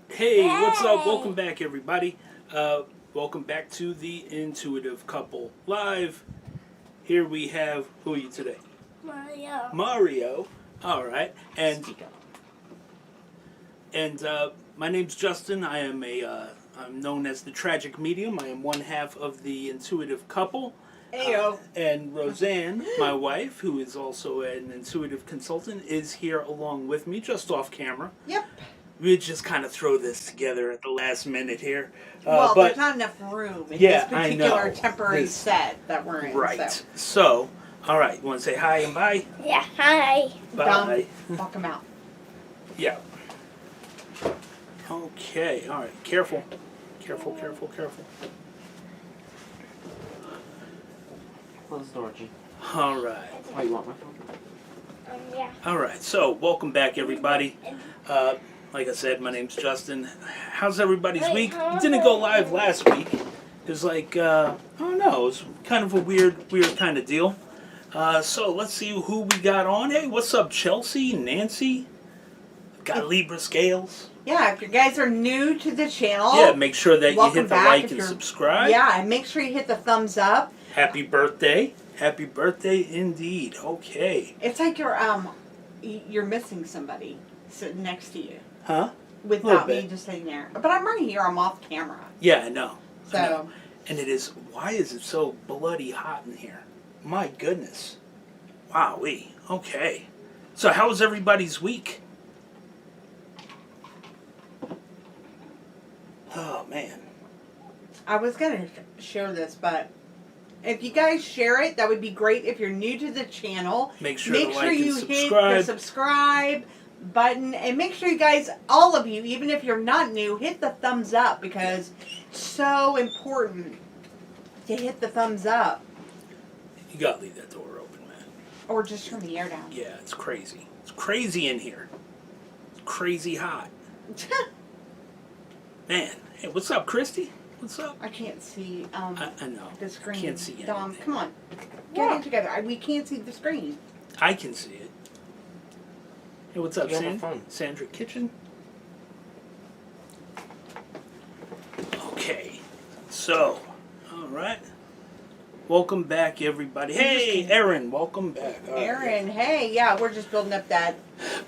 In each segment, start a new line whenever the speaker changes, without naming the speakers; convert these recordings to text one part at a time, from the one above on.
Hey, what's up? Welcome back, everybody. Welcome back to the Intuitive Couple Live. Here we have, who are you today?
Mario.
Mario. All right. And my name's Justin. I am I'm known as the Tragic Medium. I am one half of the Intuitive Couple.
Ayo.
And Roseanne, my wife, who is also an intuitive consultant, is here along with me, just off camera.
Yep.
We just kind of throw this together at the last minute here.
Well,
but
there's not enough room in
yeah,
this particular
I know.
temporary set that we're in.
Right. So, all right. You want to say hi and bye?
Yeah, hi.
Bye.
Walk them out.
Yeah. Okay. All right. Careful. Careful, careful, careful.
Close the door, G.
All right.
Oh, you want my phone?
Yeah.
All right. So, welcome back, everybody. Like I said, my name's Justin. How's everybody's week? We didn't go live last week. It was like, I don't know, it was kind of a weird kind of deal. So let's see who we got on. Hey, what's up, Chelsea, Nancy? Got Libra Scales.
Yeah, if you guys are new to the channel,
Yeah, make sure that you
welcome
hit the
back
like
if
and
you're-
subscribe.
yeah, and make sure you hit the thumbs up.
Happy birthday. Happy birthday indeed. Okay.
It's like you're missing somebody sitting next to you
Huh?
without
Little
me
bit.
just sitting there. But I'm right here. I'm off camera.
Yeah, I know. I know.
So,
And it is, why is it so bloody hot in here? My goodness. Wowee. Okay. So how was everybody's week? Oh, man.
I was going to share this, but if you guys share it, that would be great. If you're new to the channel,
Make sure to like and
you
subscribe.
hit the subscribe button, and make sure you guys, all of you, even if you're not new, hit the thumbs up, because it's so important to hit the thumbs up,
You gotta leave that door open, man.
or just turn the air down.
Yeah, it's crazy. It's crazy in here. It's crazy hot. Man. Hey, what's up, Christy? What's up?
I can't see
I know.
the screen.
Can't see
Dom,
anything.
come on, get it together. We can't see the screen.
I can see it. Hey, what's up,
You have a phone.
Sandra Kitchen? Okay. So, alright. Welcome back, everybody. Hey, Erin, welcome back. All right,
Aaron, hey, yeah, we're just building up that.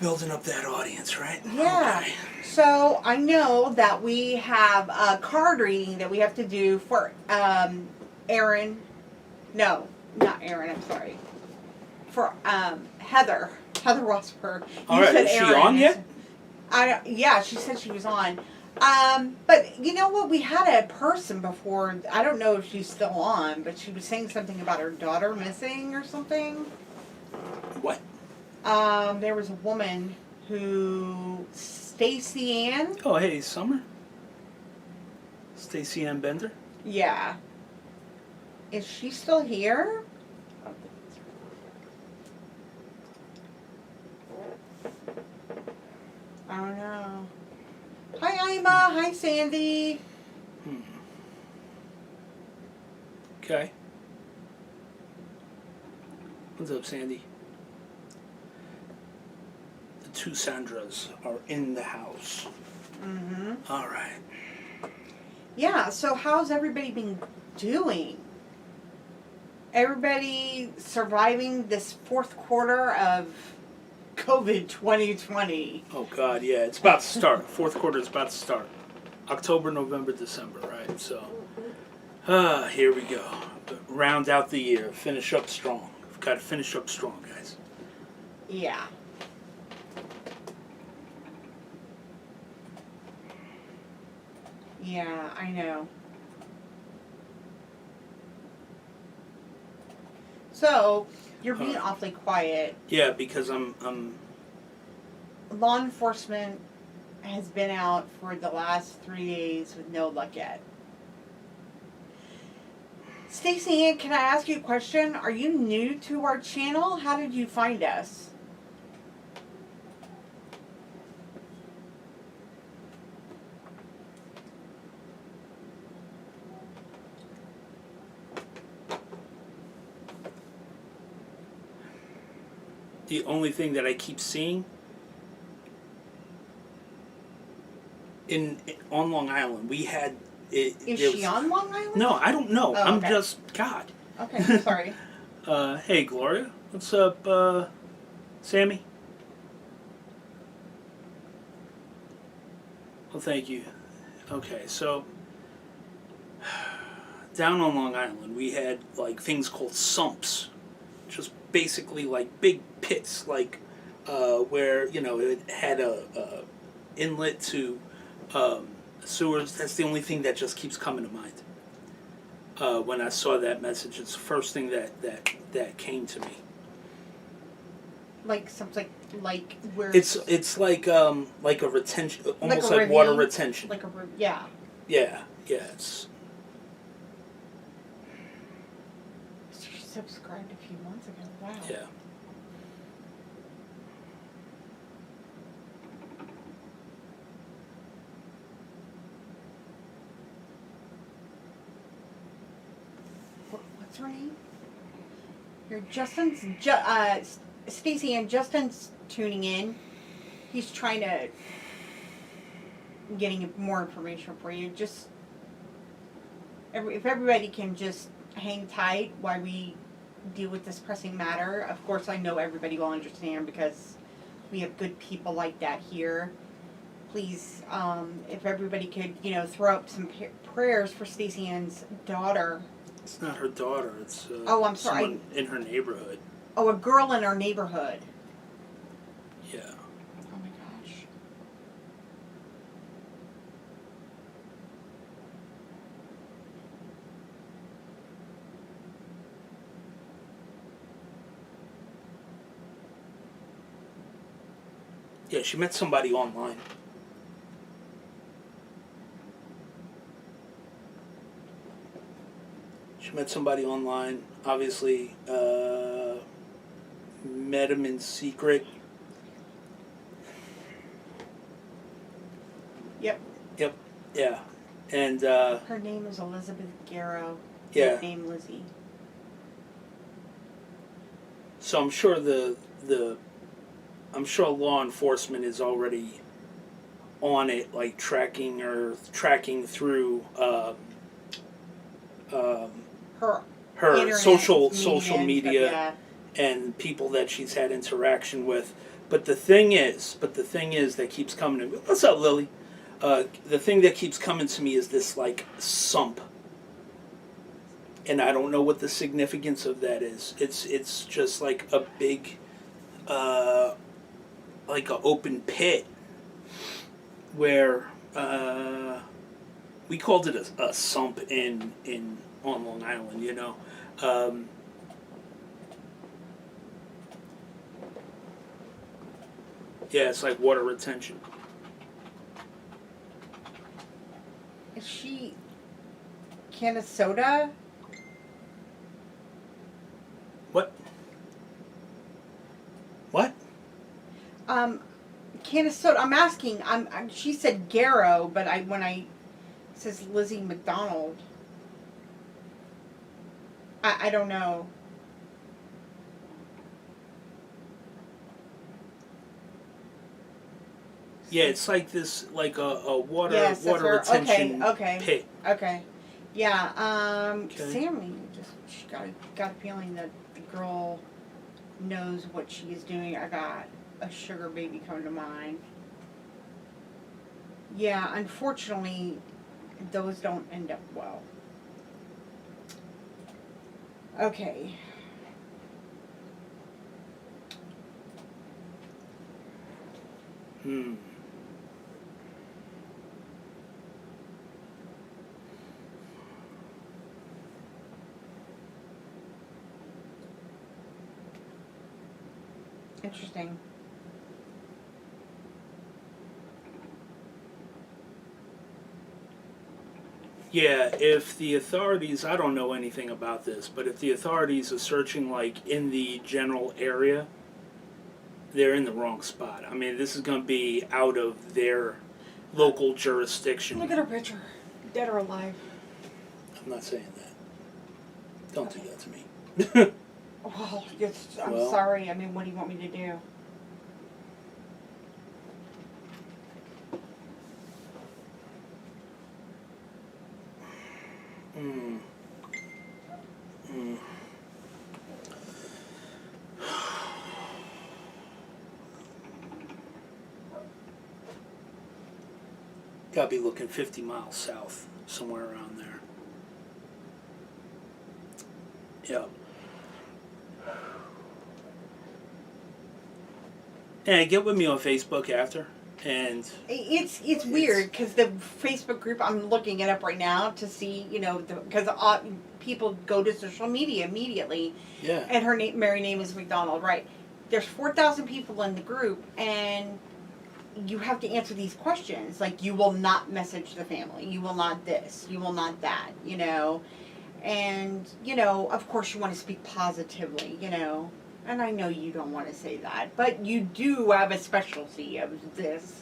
Building up that audience, right?
Yeah.
Okay.
So I know that we have a card reading that we have to do for Aaron. No, not Aaron. I'm sorry. For Heather Rosberg.
All right, is she on yet?
Yeah, she said she was on. But you know what? We had a person before. I don't know if she's still on, but she was saying something about her daughter missing or something.
What?
There was a woman who, Stacy Ann.
Oh, hey, Summer? Stacy Ann Bender?
Yeah. Is she still here? I don't know. Hi, Ima. Hi, Sandy.
Okay. What's up, Sandy? The two Sandras are in the house.
Mm-hmm.
All right.
Yeah, so how's everybody been doing? Everybody surviving this fourth quarter of COVID 2020.
Oh, God, yeah. It's about to start. Fourth quarter is about to start. October, November, December, right? So, here we go. Round out the year. Finish up strong. We've got to finish up strong, guys.
Yeah. Yeah, I know. So, you're being awfully quiet.
Yeah, because I'm
Law enforcement has been out for the last 3 days with no luck yet. Stacey Ann, can I ask you a question? Are you new to our channel? How did you find us?
the only thing that I keep seeing on Long Island. We had it.
Is
there
she
was-
on Long Island?
No, I don't know.
Oh,
I'm
okay.
just God.
Okay, sorry.
Hey, Gloria. What's up, Sammy? Well, thank you. Okay, so down on Long Island, we had like things called sumps, just basically like big pits, like where it had a inlet to sewers. That's the only thing that just keeps coming to mind. When I saw that message, it's the first thing that came to me.
Like something like where
It's like a retention, almost
a
like water
ravine?
retention.
like yeah.
Yeah. It's
She subscribed a few months ago. Wow.
yeah.
What's her name? Here, Stacey and Justin's tuning in. He's trying to getting more information for you. Just if everybody can just hang tight while we deal with this pressing matter. Of course, I know everybody will understand because we have good people like that here. Please, if everybody could, throw up some prayers for Stacey Ann's daughter.
It's not her daughter. It's
Oh, I'm sorry.
someone in her neighborhood.
Oh, a girl in our neighborhood.
Yeah.
Oh my gosh.
Yeah, she met somebody online. She met somebody online. Obviously, met him in secret.
Yep.
Yeah. And
Her name is Elizabeth Garrow.
yeah.
Name Lizzie.
So I'm sure I'm sure law enforcement is already on it, like tracking through
Her
her
internet
social
and
media
stuff,
and people that she's had interaction with. But the thing is that keeps coming to me. What's up, Lily? The thing that keeps coming to me is this like sump, and I don't know what the significance of that is. It's just like a big, like an open pit where we called it a sump on Long Island, yeah, it's like water retention.
Is she Canastota?
What?
can of soda. I'm asking. She said Garrow, but when it says Lizzie McDonald, I don't know.
Yeah, it's like this, like a water
Yes, that's her.
retention
Okay.
pit.
Okay. Yeah.
Okay.
Sammy she got a feeling that the girl knows what she is doing. I got a sugar baby come to mind. Yeah, unfortunately, those don't end up well. Okay.
Hmm.
Interesting.
Yeah, if the authorities, I don't know anything about this, but if the authorities are searching like in the general area, they're in the wrong spot. I mean, this is going to be out of their local jurisdiction.
Look at her picture. Dead or alive.
I'm not saying that. Don't do that to me.
Well, I'm
Well.
sorry. I mean, what do you want me to do?
Hmm. Hmm. Gotta be looking 50 miles south, somewhere around there. Yep. And get with me on Facebook after, and
It's weird because the Facebook group, I'm looking it up right now to see, because people go to social media immediately,
yeah,
and her married name is McDonald, right? There's 4,000 people in the group, and you have to answer these questions. Like, you will not message the family. You will not this. You will not that, And, of course you want to speak positively, And I know you don't want to say that, but you do have a specialty of this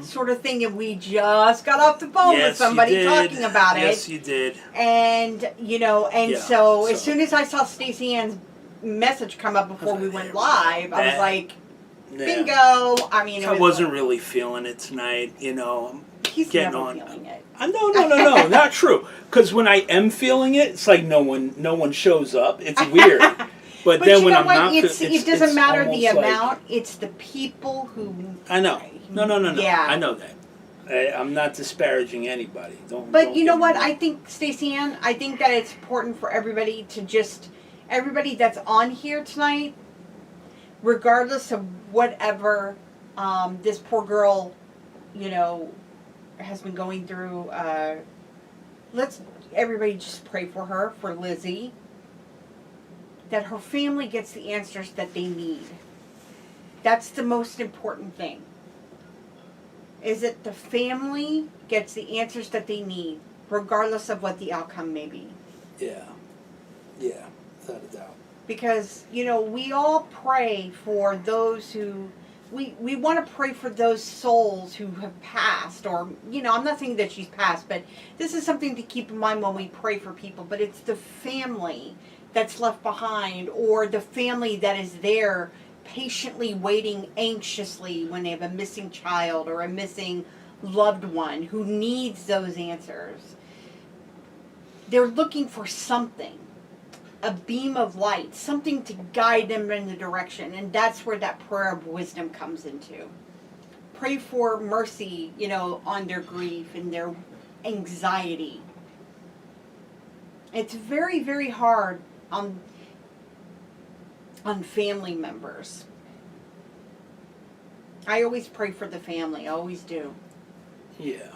sort of thing, and we just got off the phone with somebody talking about it.
Yes, you did.
And,
Yeah,
so as soon as I saw Stacey Ann's message come up before we went live, I was like,
Yeah.
bingo. I mean,
I wasn't really feeling it tonight,
He's
getting
never
on.
feeling it.
No, not true. Because when I am feeling it, it's like no one shows up. It's weird. But then
you
when
know
I'm
what?
not,
It doesn't matter the
almost like-
amount. It's the people who.
I know. No.
Yeah.
I know that. I'm not disparaging anybody. Don't.
But you know
get me
what?
wrong.
I think, Stacey Ann, I think that it's important for everybody to everybody that's on here tonight, regardless of whatever this poor girl, has been going through, let's everybody just pray for her, for Lizzie, that her family gets the answers that they need. That's the most important thing. Is that the family gets the answers that they need, regardless of what the outcome may be.
Yeah, without a doubt.
Because, we all pray for those who, we want to pray for those souls who have passed, or, I'm not saying that she's passed, but this is something to keep in mind when we pray for people, but it's the family that's left behind, or the family that is there patiently waiting anxiously when they have a missing child or a missing loved one who needs those answers. They're looking for something, a beam of light, something to guide them in the direction, and that's where that prayer of wisdom comes into. Pray for mercy, on their grief and their anxiety. It's very, very hard on family members. I always pray for the family. I always do.
Yeah.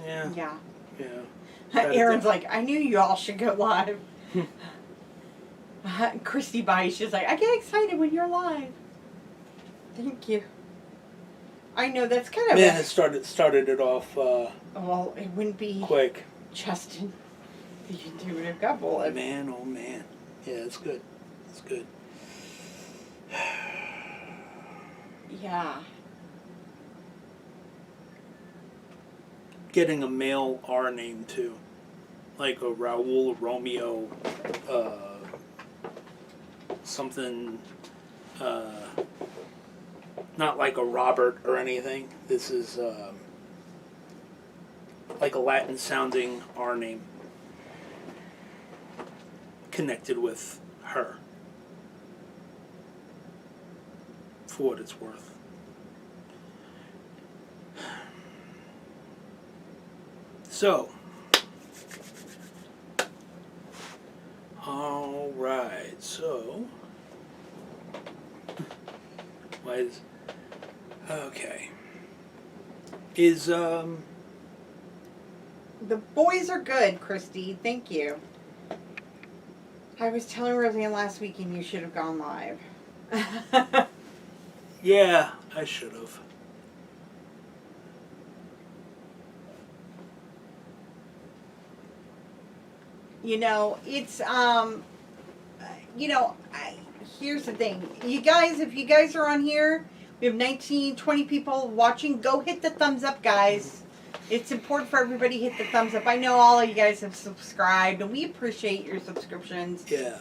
Yeah.
Aaron's
like, I knew you all should go live. Christy Bice, she's like, I get excited when you're live. Thank you. I know that's kind of
it started it off
well, it wouldn't be
quick.
Justin. The intuitive couple.
Man, oh man. Yeah, it's good. It's good.
Yeah.
getting a male R name too, like a Raul, a Romeo, something. Not like a Robert or anything. This is like a Latin sounding R name connected with her, for what it's worth. So, all right, so, why is, okay, is,
The boys are good, Christy. Thank you. I was telling Roseanne last week and you should have gone live.
yeah, I should have.
You know, it's, here's the thing. You guys, if you guys are on here, we have 19, 20 people watching. Go hit the thumbs up, guys. It's important for everybody to hit the thumbs up. I know all of you guys have subscribed, and we appreciate your subscriptions.
Yeah.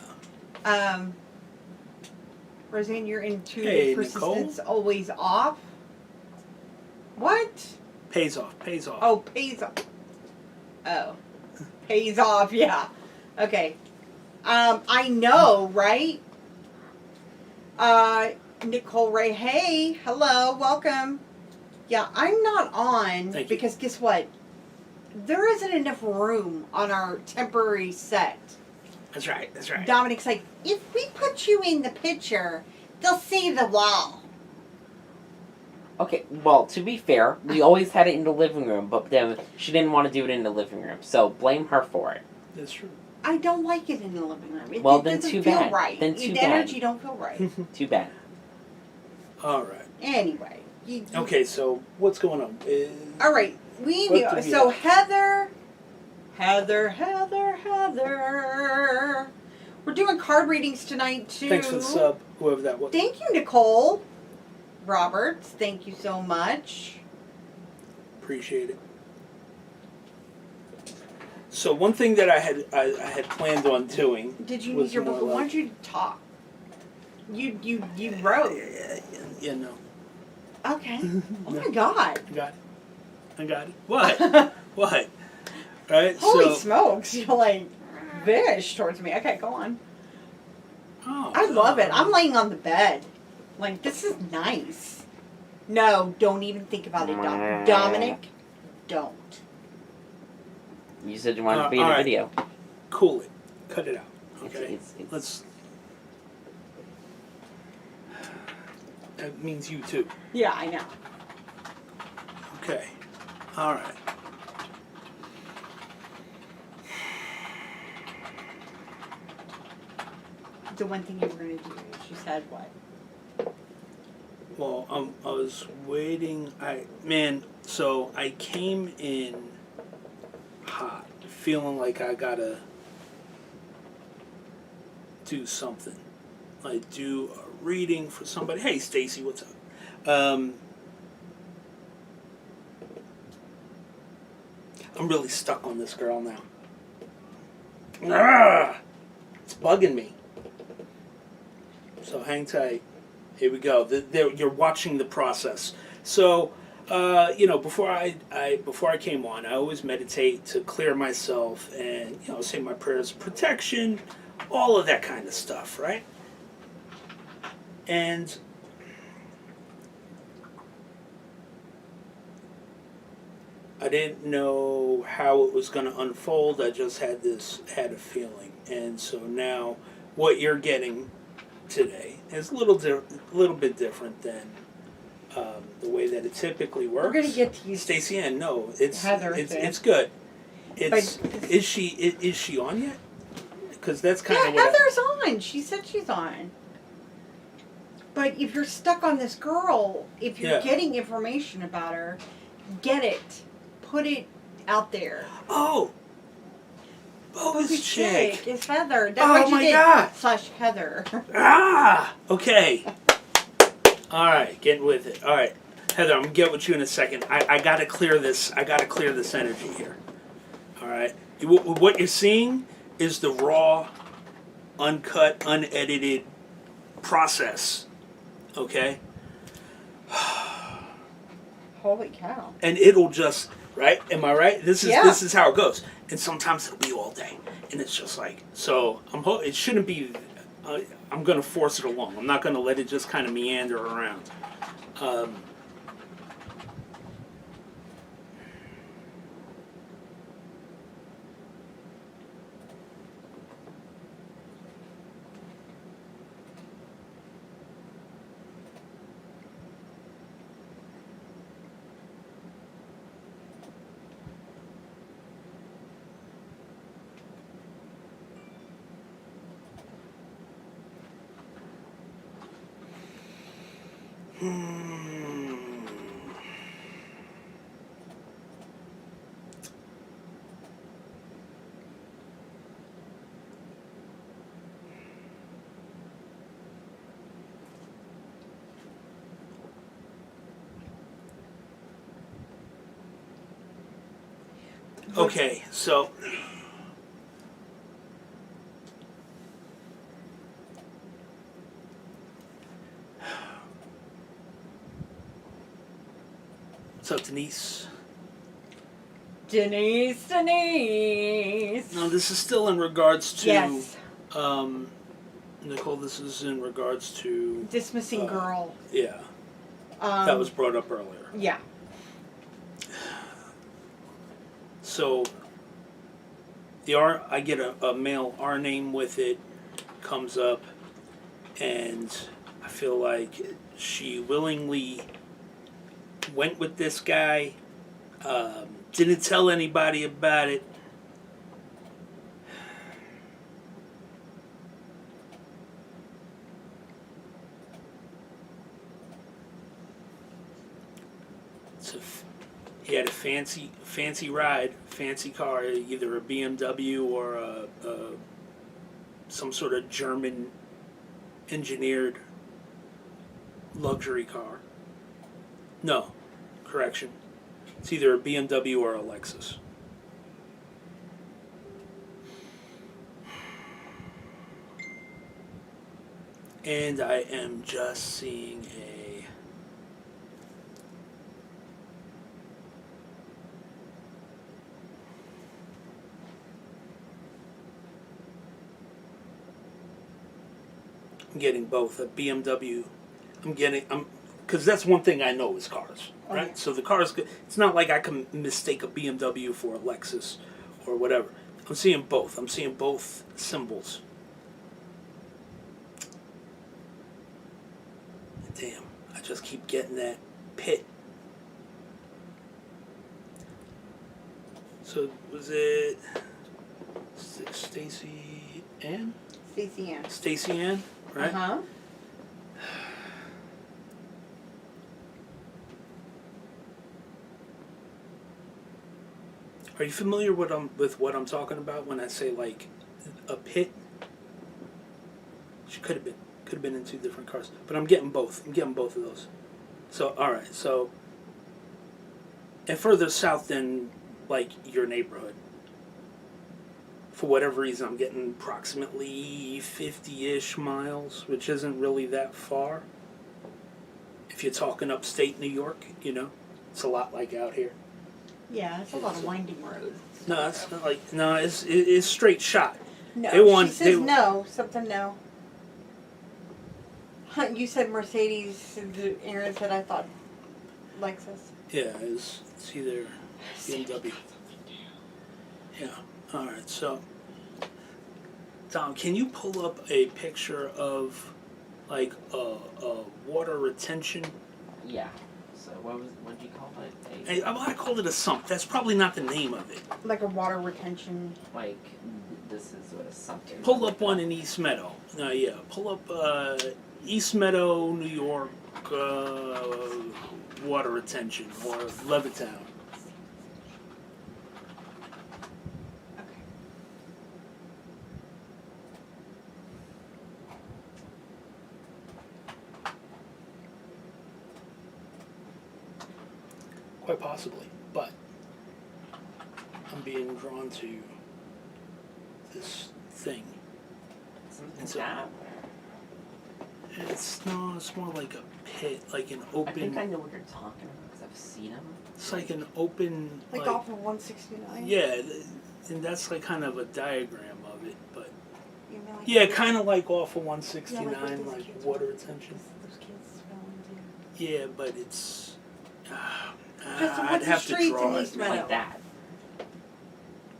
Roseanne, you're into
Hey,
persistence
Nicole.
always off. What?
Pays off, pays off.
Oh, pays off. Oh. Pays off, yeah. Okay. I know, right? Nicole Ray, hey, hello, welcome. Yeah, I'm not on
Thank you.
because guess what? There isn't enough room on our temporary set.
That's right, that's right.
Dominic's like, if we put you in the picture, they'll see the wall.
Okay, well, to be fair, we always had it in the living room, but then she didn't want to do it in the living room, so blame her for it.
That's true.
I don't like it in the living room. It,
Well,
it
then
doesn't
too
feel
bad.
right.
Then too
the
bad.
energy don't feel right.
Too bad.
All right.
Anyway.
Okay, so what's going on?
All right. We
What
knew.
do we
So
have?
Heather. We're doing card readings tonight too.
Thanks for the sub, whoever that was.
Thank you, Nicole Roberts. Thank you so much.
Appreciate it. So one thing that I had planned on doing.
Did you
was
need your
more
book? Why
like-
don't you talk? You wrote.
Yeah, no.
Okay. Oh my God.
I got it. What? What? Right.
Holy
so.
smokes! You're like vish towards me. Okay, go on.
Oh,
I love it. I'm laying on the bed. Like, this is nice. No, don't even think about it, Dominic. Don't.
You said you wanted to be in
all
the
right.
video.
Cool it. Cut it out. Okay.
It's-
Let's. That means you too.
Yeah, I know.
Okay. All right.
The one thing you were going to do, she said what?
Well, I was waiting. So I came in hot, feeling like I gotta do something, like do a reading for somebody. Hey, Stacy, what's up? I'm really stuck on this girl now. It's bugging me. So hang tight. Here we go. You're watching the process. So, before I came on, I always meditate to clear myself and say my prayers of protection, all of that kind of stuff, right? And I didn't know how it was going to unfold. I just had a feeling, and so now what you're getting today is a little bit different than the way that it typically works.
We're going to get to you.
Stacey Ann, no, it's
Heather,
it's good. Is she on yet? Because that's kind
Yeah,
of what
Heather's on. She said she's on. But if you're stuck on this girl, if you're
Yeah.
getting information about her, get it. Put it out there.
Bogus chick.
It's Heather. That's
Oh
what you
my
did.
God.
/ Heather.
Okay. All right, getting with it. All right, Heather, I'm gonna get with you in a second. I gotta clear this. I gotta clear this energy here. All right. What you're seeing is the raw, uncut, unedited process. Okay.
Holy cow.
And it'll just right. Am I right? This is how it goes. And sometimes it'll be all day, and it's just like so. It shouldn't be. I'm gonna force it along. I'm not gonna let it just kind of meander around. Okay, so what's up, Denise?
Denise.
No, this is still in regards to
Yes.
Nicole. This is in regards to
Dismissing girl.
yeah. That was brought up earlier.
Yeah.
So I get a male R name with it, comes up, and I feel like she willingly went with this guy, didn't tell anybody about it. He had a fancy ride, fancy car, either a BMW or some sort of German engineered luxury car. No, correction. It's either a BMW or a Lexus. And I am just seeing a I'm getting both a BMW. Because that's one thing I know is cars, right?
Okay.
So the cars, it's not like I can mistake a BMW for a Lexus or whatever. I'm seeing both. I'm seeing both symbols. Damn, I just keep getting that pit. So was it Stacy Ann?
Stacey Ann.
Stacy Ann, right?
Uh-huh.
Are you familiar with what I'm talking about when I say like a pit? She could have been in two different cars, but I'm getting both. I'm getting both of those. So all right, so and further south than like your neighborhood. For whatever reason, I'm getting approximately 50-ish miles, which isn't really that far. If you're talking upstate New York, it's a lot like out here.
Yeah, it's a lot of winding roads.
No, it's not like it's straight shot.
No,
She
says no. Something no. You said Mercedes. Aaron said I thought Lexus.
Yeah, it's either BMW. Yeah. All right. So, Tom, can you pull up a picture of like a water retention?
Yeah. So what did you call it?
I called it a sump. That's probably not the name of it.
Like a water retention.
Like this is what a something.
Pull up one in East Meadow. Yeah. Pull up East Meadow, New York water retention or Levittown. quite possibly. But I'm being drawn to this thing.
Something
It's a-
down.
It's more like a pit, like an
I
open.
think I know what you're talking about because I've seen them.
It's like an open.
Like off of 169.
Yeah, and that's like kind of a diagram of it, but
You mean like
yeah, kind of like off of 169,
Yeah, like what those
like
kids
water
were-
retention.
Those kids fell into.
Yeah, but it's.
Just
I'd
what's the
have to
streets
draw
in
it.
East Meadow?
Like that.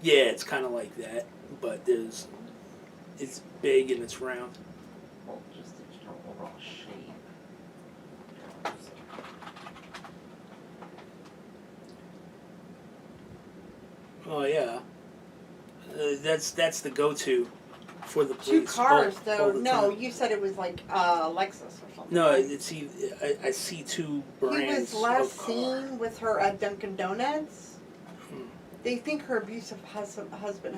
Yeah, it's kind of like that, but it's big and it's round.
Well, just the general overall shape.
Oh yeah, that's the go-to for the
Two
police.
cars,
all
though.
the
No,
time.
you said it was like Lexus or something.
No,
right?
it's I see two
He
brands
was last
of car.
seen with her at Dunkin' Donuts.
Hmm.
They think her abusive husband has something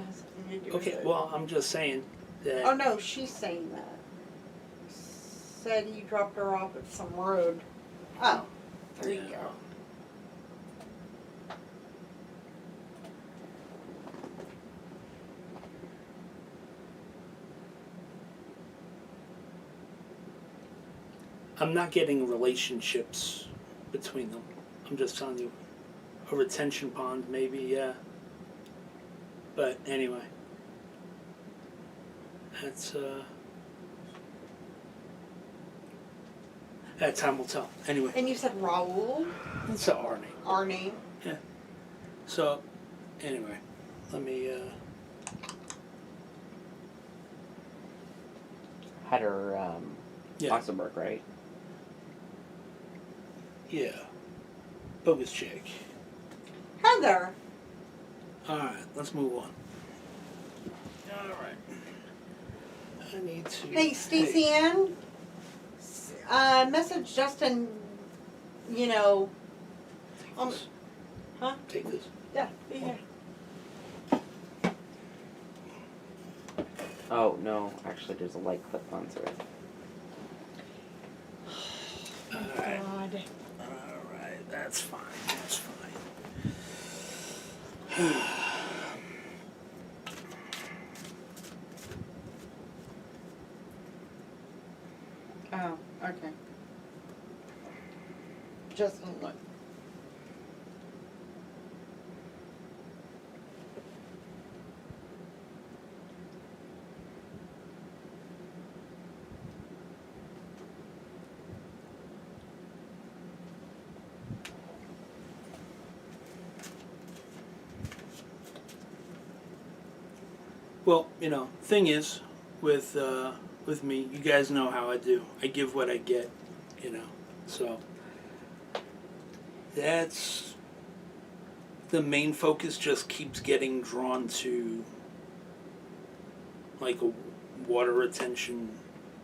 to do with
Okay,
it.
well, I'm just saying that.
Oh no, she's saying that. Said he dropped her off at some road. Oh, there you
Yeah.
go.
I'm not getting relationships between them. I'm just telling you, a retention pond, maybe, yeah. But anyway, that's that time will tell. Anyway,
And you said Raul,
that's our name.
our name.
So, anyway, let me.
Had her
Yeah,
Luxembourg, right?
yeah. Bogus chick.
Heather.
All right, let's move on. All right. I need to.
Hey, Stacey Ann. Message Justin. You know. Huh?
Take this.
Yeah. Yeah.
Oh no, actually, there's a light clip onto it.
All right.
God.
All right, that's fine. That's fine.
Oh, okay. Justin, look.
Well, thing is, with me, you guys know how I do. I give what I get, So that's the main focus. Just keeps getting drawn to like a water retention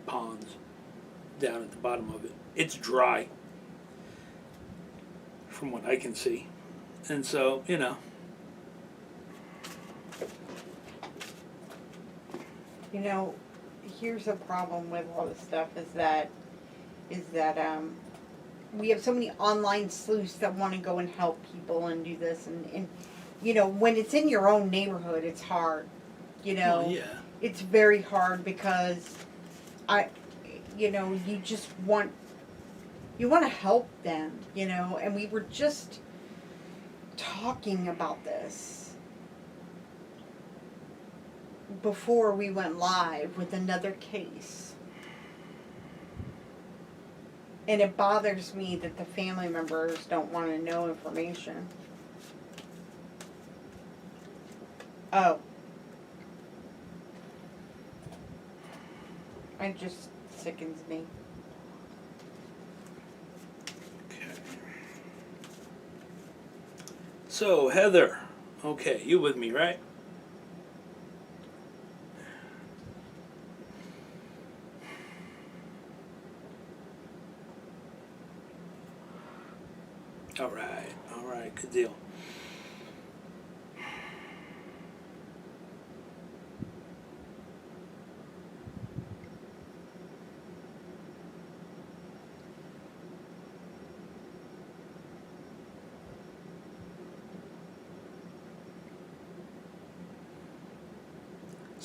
pond down at the bottom of it. It's dry, from what I can see, and so
You know, here's a problem with all this stuff is that we have so many online sleuths that want to go and help people and do this and when it's in your own neighborhood it's hard.
Well, yeah.
It's very hard because you just want to help them, and we were just talking about this before we went live with another case. And it bothers me that the family members don't want to know information. Oh. It just sickens me.
Okay. So, Heather, okay, you with me, right? All right, good deal.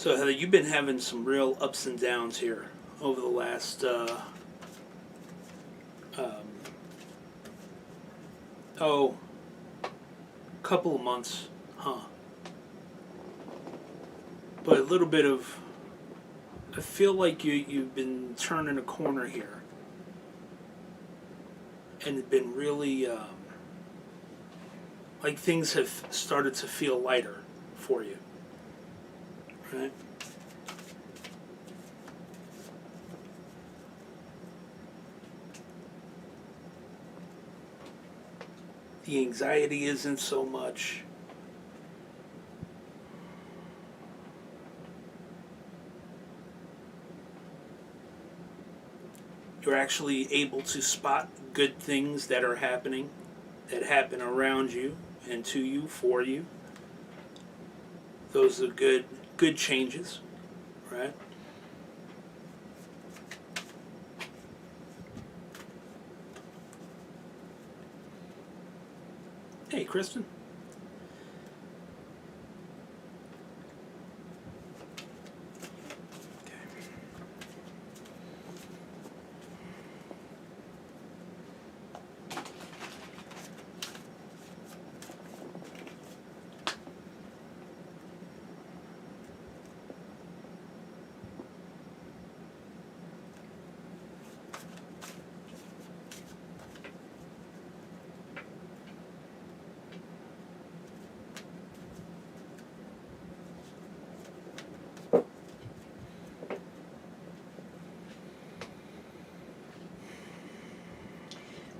So Heather, you've been having some real ups and downs here over the last couple of months, huh? But a little bit of, I feel like you've been turning a corner here, and it's been really like things have started to feel lighter for you, right? The anxiety isn't so much. You're actually able to spot good things that are happening, that happen around you and to you, for you. Those are good changes, right? Hey, Kristen.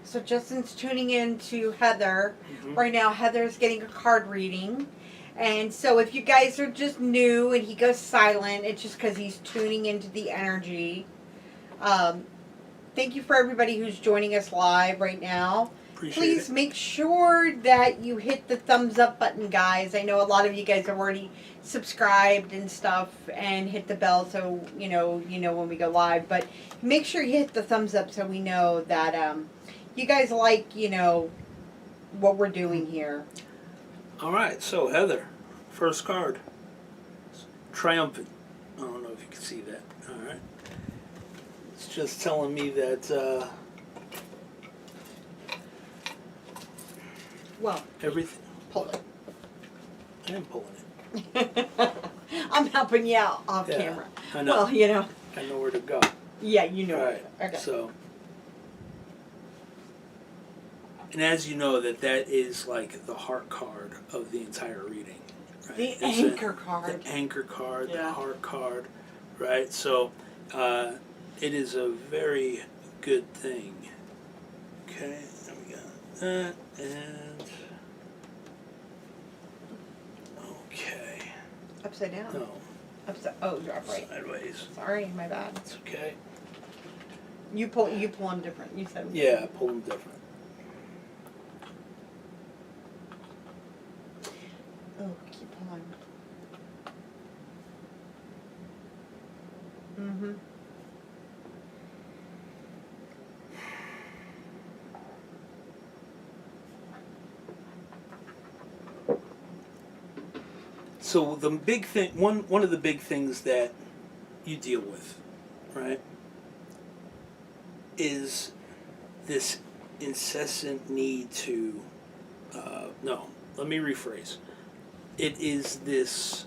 So Justin's tuning in to Heather.
Mhm.
Right now, Heather's getting a card reading. And so if you guys are just new and he goes silent, it's just because he's tuning into the energy. Thank you for everybody who's joining us live right now.
Appreciate
Please
it.
make sure that you hit the thumbs up button, guys. I know a lot of you guys have already subscribed and stuff and hit the bell so you know when we go live. But make sure you hit the thumbs up so we know that you guys like, what we're doing here.
All right, so Heather, first card, Triumphant. I don't know if you can see that. All right, it's just telling me that
Well,
everything.
pull it.
I am pulling it.
I'm helping you out off
Yeah,
camera.
I know.
Well,
I know where to go.
yeah, you know.
Right.
Okay.
So, and as you know, that is like the heart card of the entire reading. Right?
The
It's
anchor card.
The anchor card,
Yeah.
the heart card, right? So, it is a very good thing. Okay, there we go. That and okay.
Upside down.
No,
Upside. Oh, you're upright.
sideways.
Sorry, my bad.
It's okay.
You pull them different. You said.
Yeah, pull them different.
Oh, keep pulling. Mm-hmm.
So the big thing, one of the big things that you deal with, right, is this incessant need to. No, let me rephrase. It is this.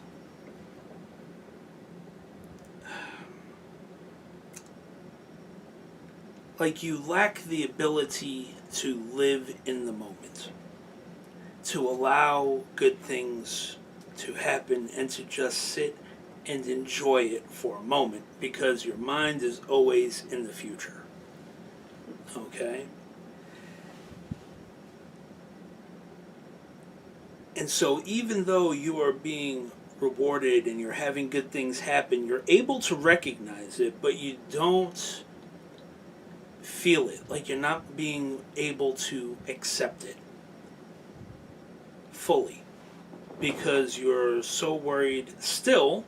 Like you lack the ability to live in the moment, to allow good things to happen and to just sit and enjoy it for a moment because your mind is always in the future. Okay? And so even though you are being rewarded and you're having good things happen, you're able to recognize it, but you don't feel it. Like you're not being able to accept it fully because you're so worried still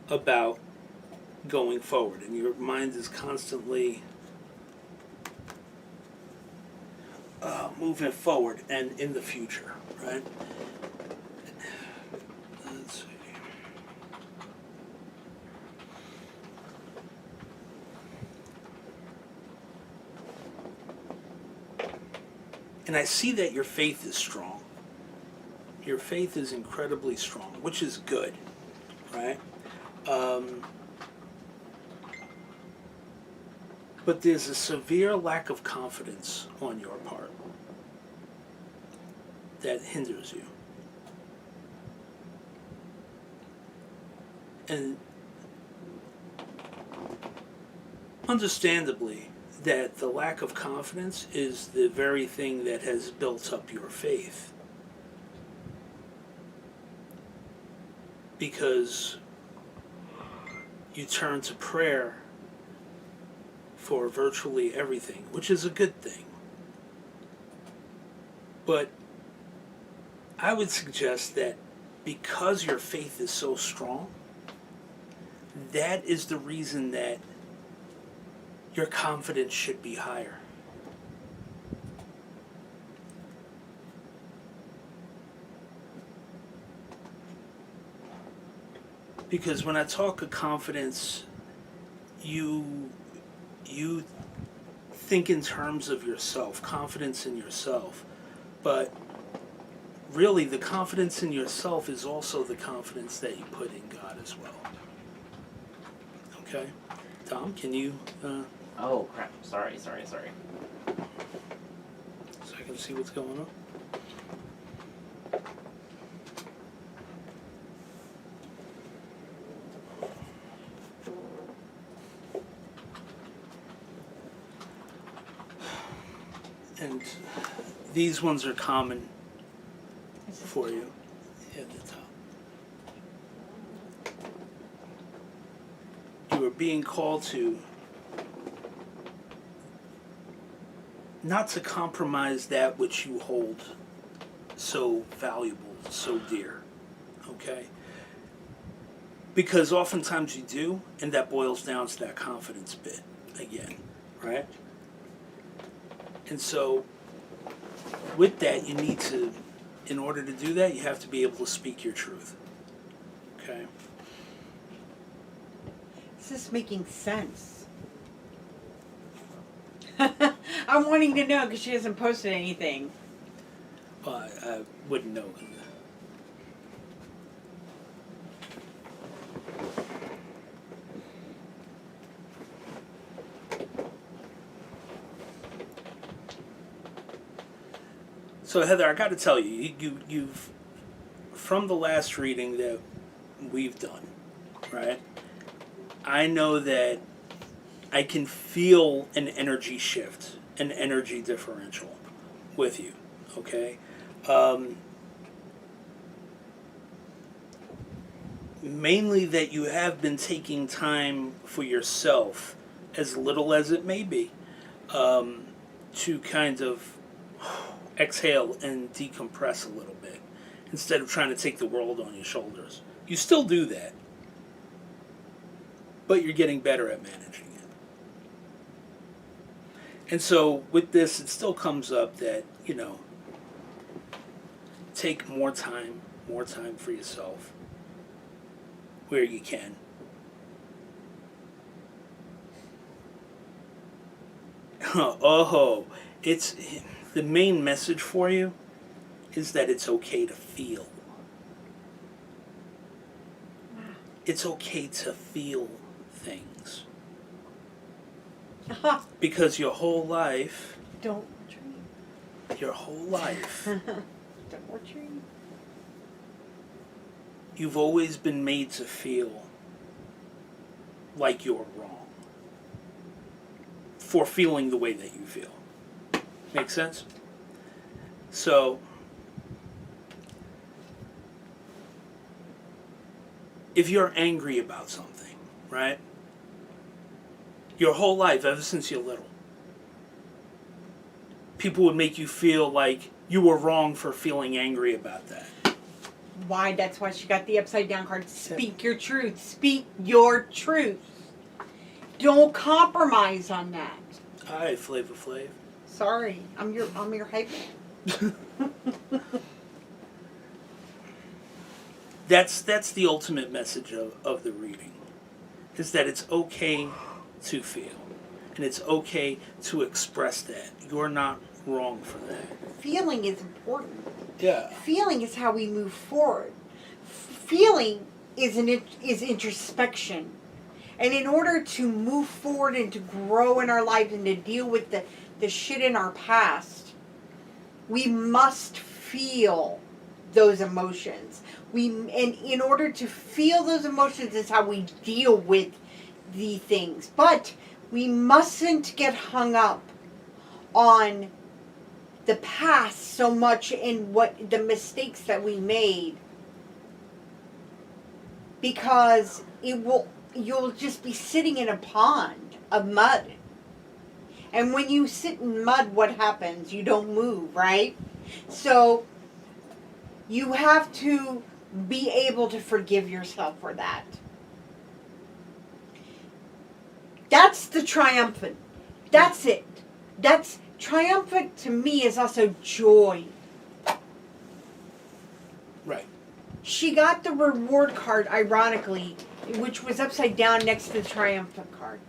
about going forward and your mind is constantly moving forward and in the future, right? Let's see. And I see that your faith is strong. Your faith is incredibly strong, which is good, right? But there's a severe lack of confidence on your part that hinders you. And understandably, that the lack of confidence is the very thing that has built up your faith. Because you turn to prayer for virtually everything, which is a good thing. But I would suggest that because your faith is so strong, that is the reason that your confidence should be higher. Because when I talk of confidence, you think in terms of yourself, confidence in yourself. But really, the confidence in yourself is also the confidence that you put in God as well. Okay? Tom, can you...
Oh, crap. Sorry.
so I can see what's going on? And these ones are common for you at the top. You are being called to not to compromise that which you hold so valuable, so dear. Okay? Because oftentimes you do, and that boils down to that confidence bit again, right? And so, with that, you need to, in order to do that, you have to be able to speak your truth. Okay?
This is making sense. I'm wanting to know because she hasn't posted anything.
Well, I wouldn't know. So Heather, I got to tell you, you've from the last reading that we've done, right? I know that I can feel an energy shift, an energy differential with you, okay? Mainly that you have been taking time for yourself, as little as it may be, to kind of exhale and decompress a little bit instead of trying to take the world on your shoulders. You still do that, but you're getting better at managing it. And so with this, it still comes up that, take more time for yourself where you can. Oh, it's the main message for you is that it's okay to feel. It's okay to feel things. Because your whole life,
Don't retreat. Don't retreat.
You've always been made to feel like you're wrong for feeling the way that you feel. Make sense? So, if you're angry about something, right? Your whole life, ever since you're little, people would make you feel like you were wrong for feeling angry about that.
Why? That's why she got the upside down card. Speak your truth. Speak your truth. Don't compromise on that.
All right, Flavor Flav.
Sorry, I'm your hype.
That's the ultimate message of the reading, is that it's okay to feel, and it's okay to express that. You're not wrong for that.
Feeling is important.
Yeah.
Feeling is how we move forward. Feeling is introspection. And in order to move forward and to grow in our lives and to deal with the shit in our past, we must feel those emotions. And in order to feel those emotions is how we deal with the things. But we mustn't get hung up on the past so much in what the mistakes that we made, because you'll just be sitting in a pond of mud. And when you sit in mud, what happens? You don't move, right? So you have to be able to forgive yourself for that. That's the triumphant. That's it. That's triumphant to me is also joy.
Right.
She got the reward card, ironically, which was upside down next to the triumphant card.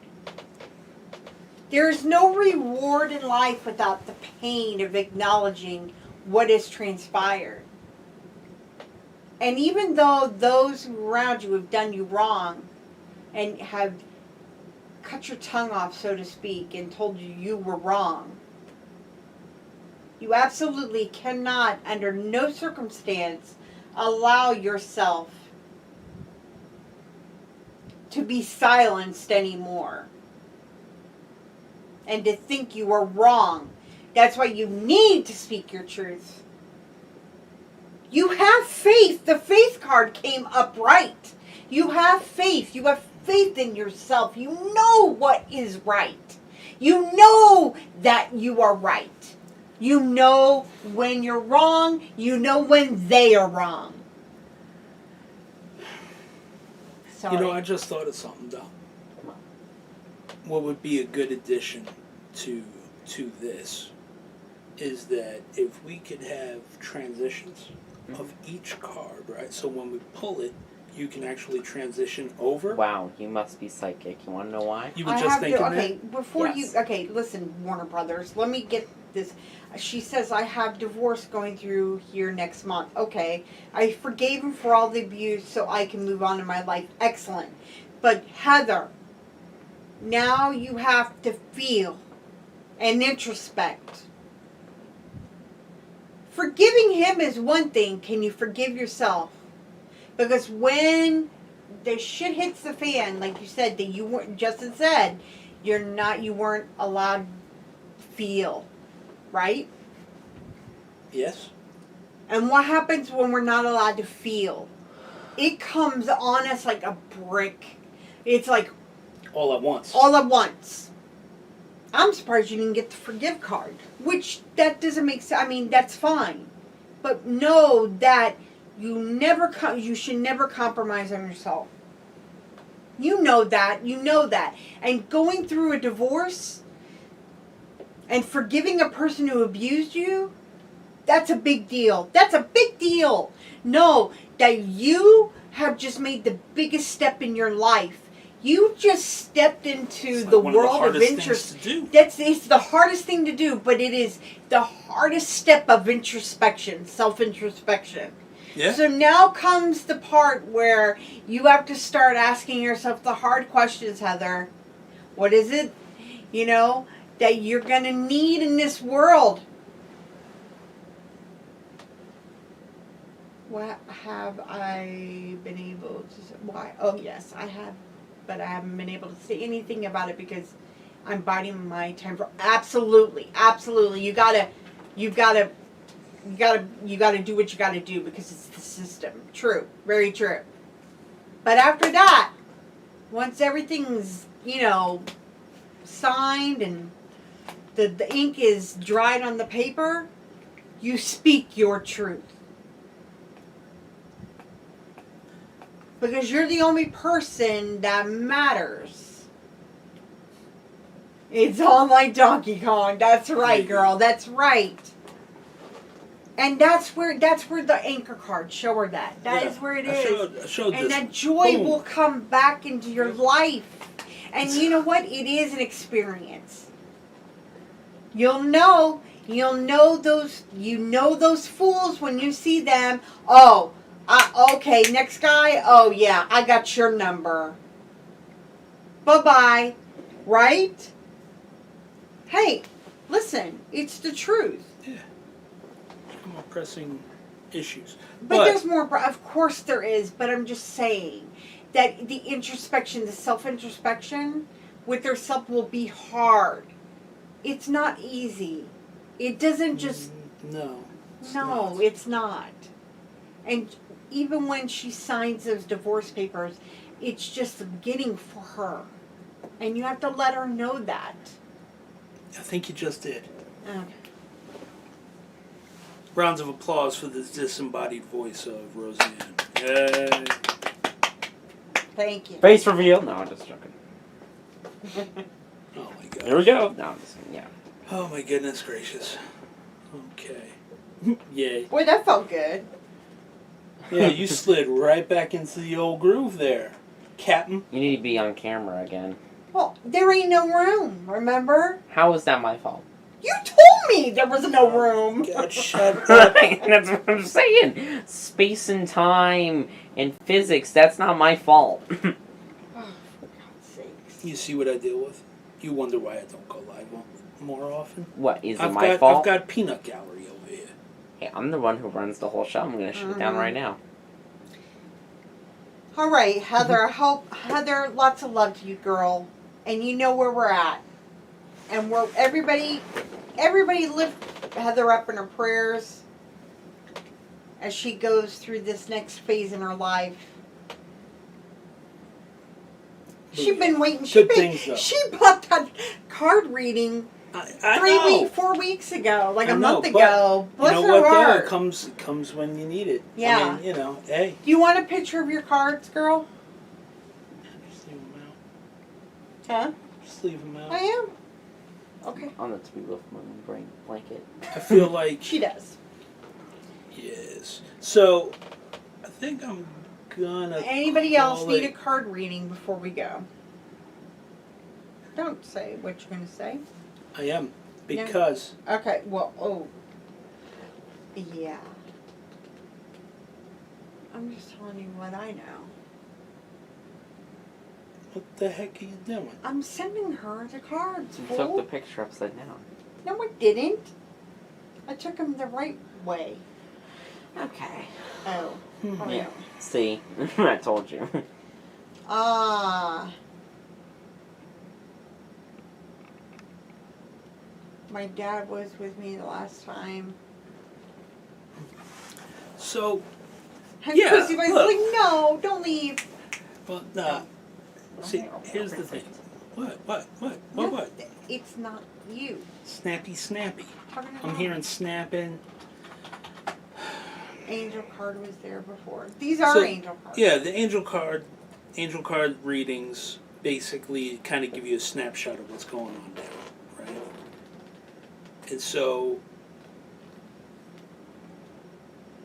There is no reward in life without the pain of acknowledging what has transpired. And even though those around you have done you wrong and have cut your tongue off, so to speak, and told you you were wrong, you absolutely cannot, under no circumstance, allow yourself to be silenced anymore and to think you are wrong. That's why you need to speak your truth. You have faith. The faith card came up right. You have faith. You have faith in yourself. You know what is right. You know that you are right. You know when you're wrong. You know when they are wrong. Sorry.
You know, I just thought of something, though. What would be a good addition to this is that if we could have transitions of each card, right? So when we pull it, you can actually transition over.
Wow, you must be psychic. You want to know why?
You were just thinking that?
Before
Yes.
listen, Warner Brothers, let me get this. She says, I have divorce going through here next month. Okay, I forgave him for all the abuse so I can move on in my life. Excellent. But Heather, now you have to feel and introspect. Forgiving him is one thing. Can you forgive yourself? Because when the shit hits the fan, like you said, that you weren't, Justin said, you weren't allowed to feel, right?
Yes.
And what happens when we're not allowed to feel? It comes on us like a brick. It's like
All at once.
all at once. I'm surprised you didn't get the forgive card, which that doesn't make sense. I mean, that's fine, but know that you should never compromise on yourself. You know that. And going through a divorce and forgiving a person who abused you, that's a big deal. That's a big deal. Know that you have just made the biggest step in your life. You just stepped into
It's like
the
one of the
world of
hardest
interest.
things to do.
It's the hardest thing to do, but it is the hardest step of introspection, self-introspection.
Yeah.
So now comes the part where you have to start asking yourself the hard questions, Heather. What is it, that you're going to need in this world? What have I been able to say? Why? Oh, yes, I have. But I haven't been able to say anything about it because I'm biding my time for absolutely. You gotta do what you gotta do because it's the system. True. Very true. But after that, once everything's, signed and the ink is dried on the paper, you speak your truth. Because you're the only person that matters. It's all like Donkey Kong. That's right, girl. That's right. And that's where the anchor card. Show her that. That is where it is.
I showed
And
this.
that joy
Boom.
will come back into your life. And you know what? It is an experience. You'll know You'll know those. You know those fools when you see them. Oh, okay. Next guy. Oh yeah, I got your number. Bye bye. Right? Hey, listen. It's the truth.
More pressing issues.
But there's more. Of course there is. But I'm just saying that the introspection, the self-introspection with yourself will be hard. It's not easy. It doesn't just.
No.
It's not. And even when she signs those divorce papers, it's just the beginning for her. And you have to let her know that.
I think you just did.
Okay.
Rounds of applause for the disembodied voice of Roseanne. Yay.
Thank you.
Face reveal. No, I'm just joking.
Oh my god.
There we go. No, I'm just, yeah.
Oh my goodness gracious. Okay. Yay.
Boy, that felt good.
Yeah, you slid right back into the old groove there, Captain.
You need to be on camera again.
Well, there ain't no room, remember?
How is that my fault?
You told me there was no room.
God, shut up.
That's what I'm saying. Space and time and physics, that's not my fault.
Oh, for God's sakes.
You see what I deal with? You wonder why I don't go live more often?
What, is it
I've
my
got,
fault?
I've got peanut gallery over here.
Hey, I'm the one who runs the whole show. I'm going to shut it down right now.
All right, Heather. Heather, lots of love to you, girl. And you know where we're at. And we're everybody lift Heather up in her prayers as she goes through this next phase in her life. She's been waiting.
Good things, though.
She bought that card reading
I know.
4 weeks ago, like
I
a
know,
month
but
ago. Bless
you know
her
what, though?
heart.
It comes when you need it.
Yeah.
I mean, you know, hey.
Do you want a picture of your cards, girl?
Just leave them out.
Huh?
Just leave them out.
I am. Okay.
On the to-be lift my brain blanket.
I feel like...
She does.
Yes. So, I think I'm gonna...
Anybody else
call
need a
it-
card reading before we go? Don't say what you're going to say.
I am. Because...
Okay, well, yeah. I'm just telling you what I know.
What the heck are you doing?
I'm sending her the cards,
You
fool.
took the picture upside down.
No, I didn't. I took them the right way.
Okay.
Oh.
Hmm.
Yeah. See? I told you.
My dad was with me the last time.
So,
And
Yeah,
Chrissy was
look.
like, no, don't leave.
but, see, here's the thing. What?
It's not you.
Snappy.
Talking
I'm
about
hearing snapping.
Angel card was there before. These are
So,
angel cards.
Yeah, the angel card readings basically kind of give you a snapshot of what's going on now, right? And so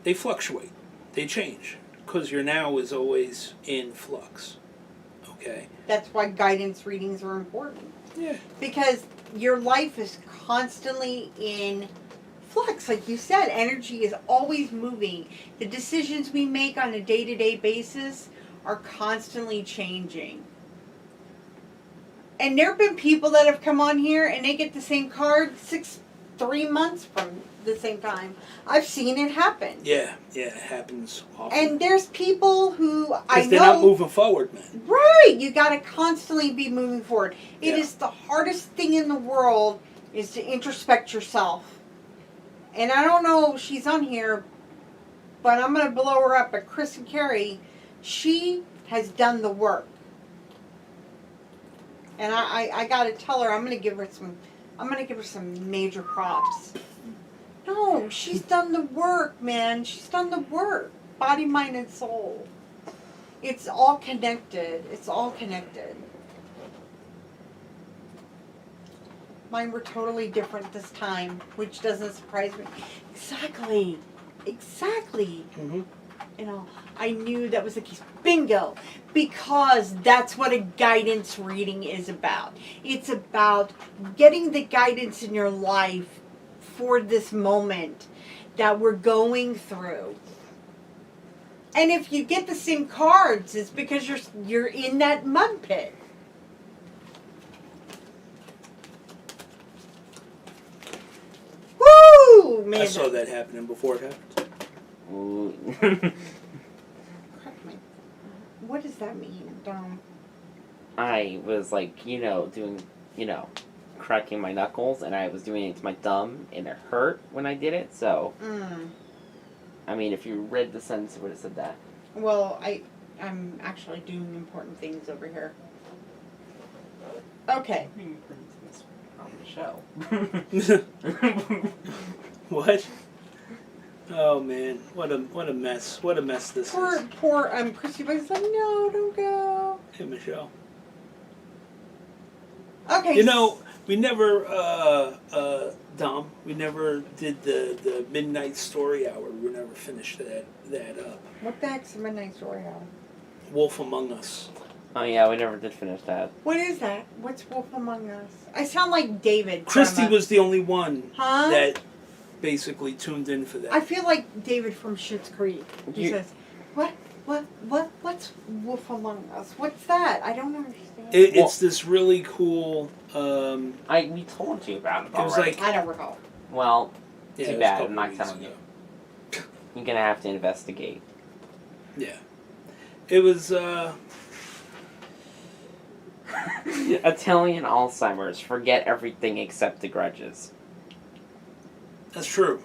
they fluctuate, they change, because your now is always in flux. Okay.
That's why guidance readings are important.
Yeah.
Because your life is constantly in flux. Like you said, energy is always moving. The decisions we make on a day-to-day basis are constantly changing. And there have been people that have come on here and they get the same card 3 months from the same time. I've seen it happen.
Yeah, it happens often.
And there's people who I
because
know.
they're not moving forward, man.
Right, you got to constantly be moving forward. It
Yeah.
is the hardest thing in the world is to introspect yourself. And I don't know if she's on here, but I'm going to blow her up. But Chris and Carrie, she has done the work. And I got to tell her I'm going to give her some major props. No, she's done the work, man. She's done the work. Body, mind, and soul. It's all connected. It's all connected. Mine were totally different this time, which doesn't surprise me. Exactly.
Mm-hmm.
You know, I knew that was the case. Bingo. Because that's what a guidance reading is about. It's about getting the guidance in your life for this moment that we're going through. And if you get the same cards, it's because you're in that mud pit. Woo! Man,
I saw that happening before it happened.
Ooh.
what does that mean, Dom?
I was like, doing, cracking my knuckles, and I was doing it to my thumb, and it hurt when I did it. So, I mean, if you read the sentence, it would have said that.
Well, I'm actually doing important things over here. Okay.
On the show.
What? Oh man, what a mess! What a mess this is.
Poor Christy was like, no, don't go.
Hey Michelle.
Okay.
We never, Dom. We never did the midnight story hour. We never finished that up.
What the heck's the Midnight Story Hour?
Wolf Among Us.
Oh yeah, we never did finish that.
What is that? What's Wolf Among Us? I sound like David.
Christy
from,
was the only one
Huh?
that basically tuned in for that.
I feel like David from Schitt's Creek. He says, what's Wolf Among Us? What's that? I don't understand.
It's this really cool.
We told you about it
It was
already.
like,
I don't recall.
Well,
yeah,
too
it was a
bad.
couple
I'm not
weeks
telling you.
ago.
You're gonna have to investigate.
Yeah, it was.
Italian Alzheimer's. Forget everything except the grudges.
That's true.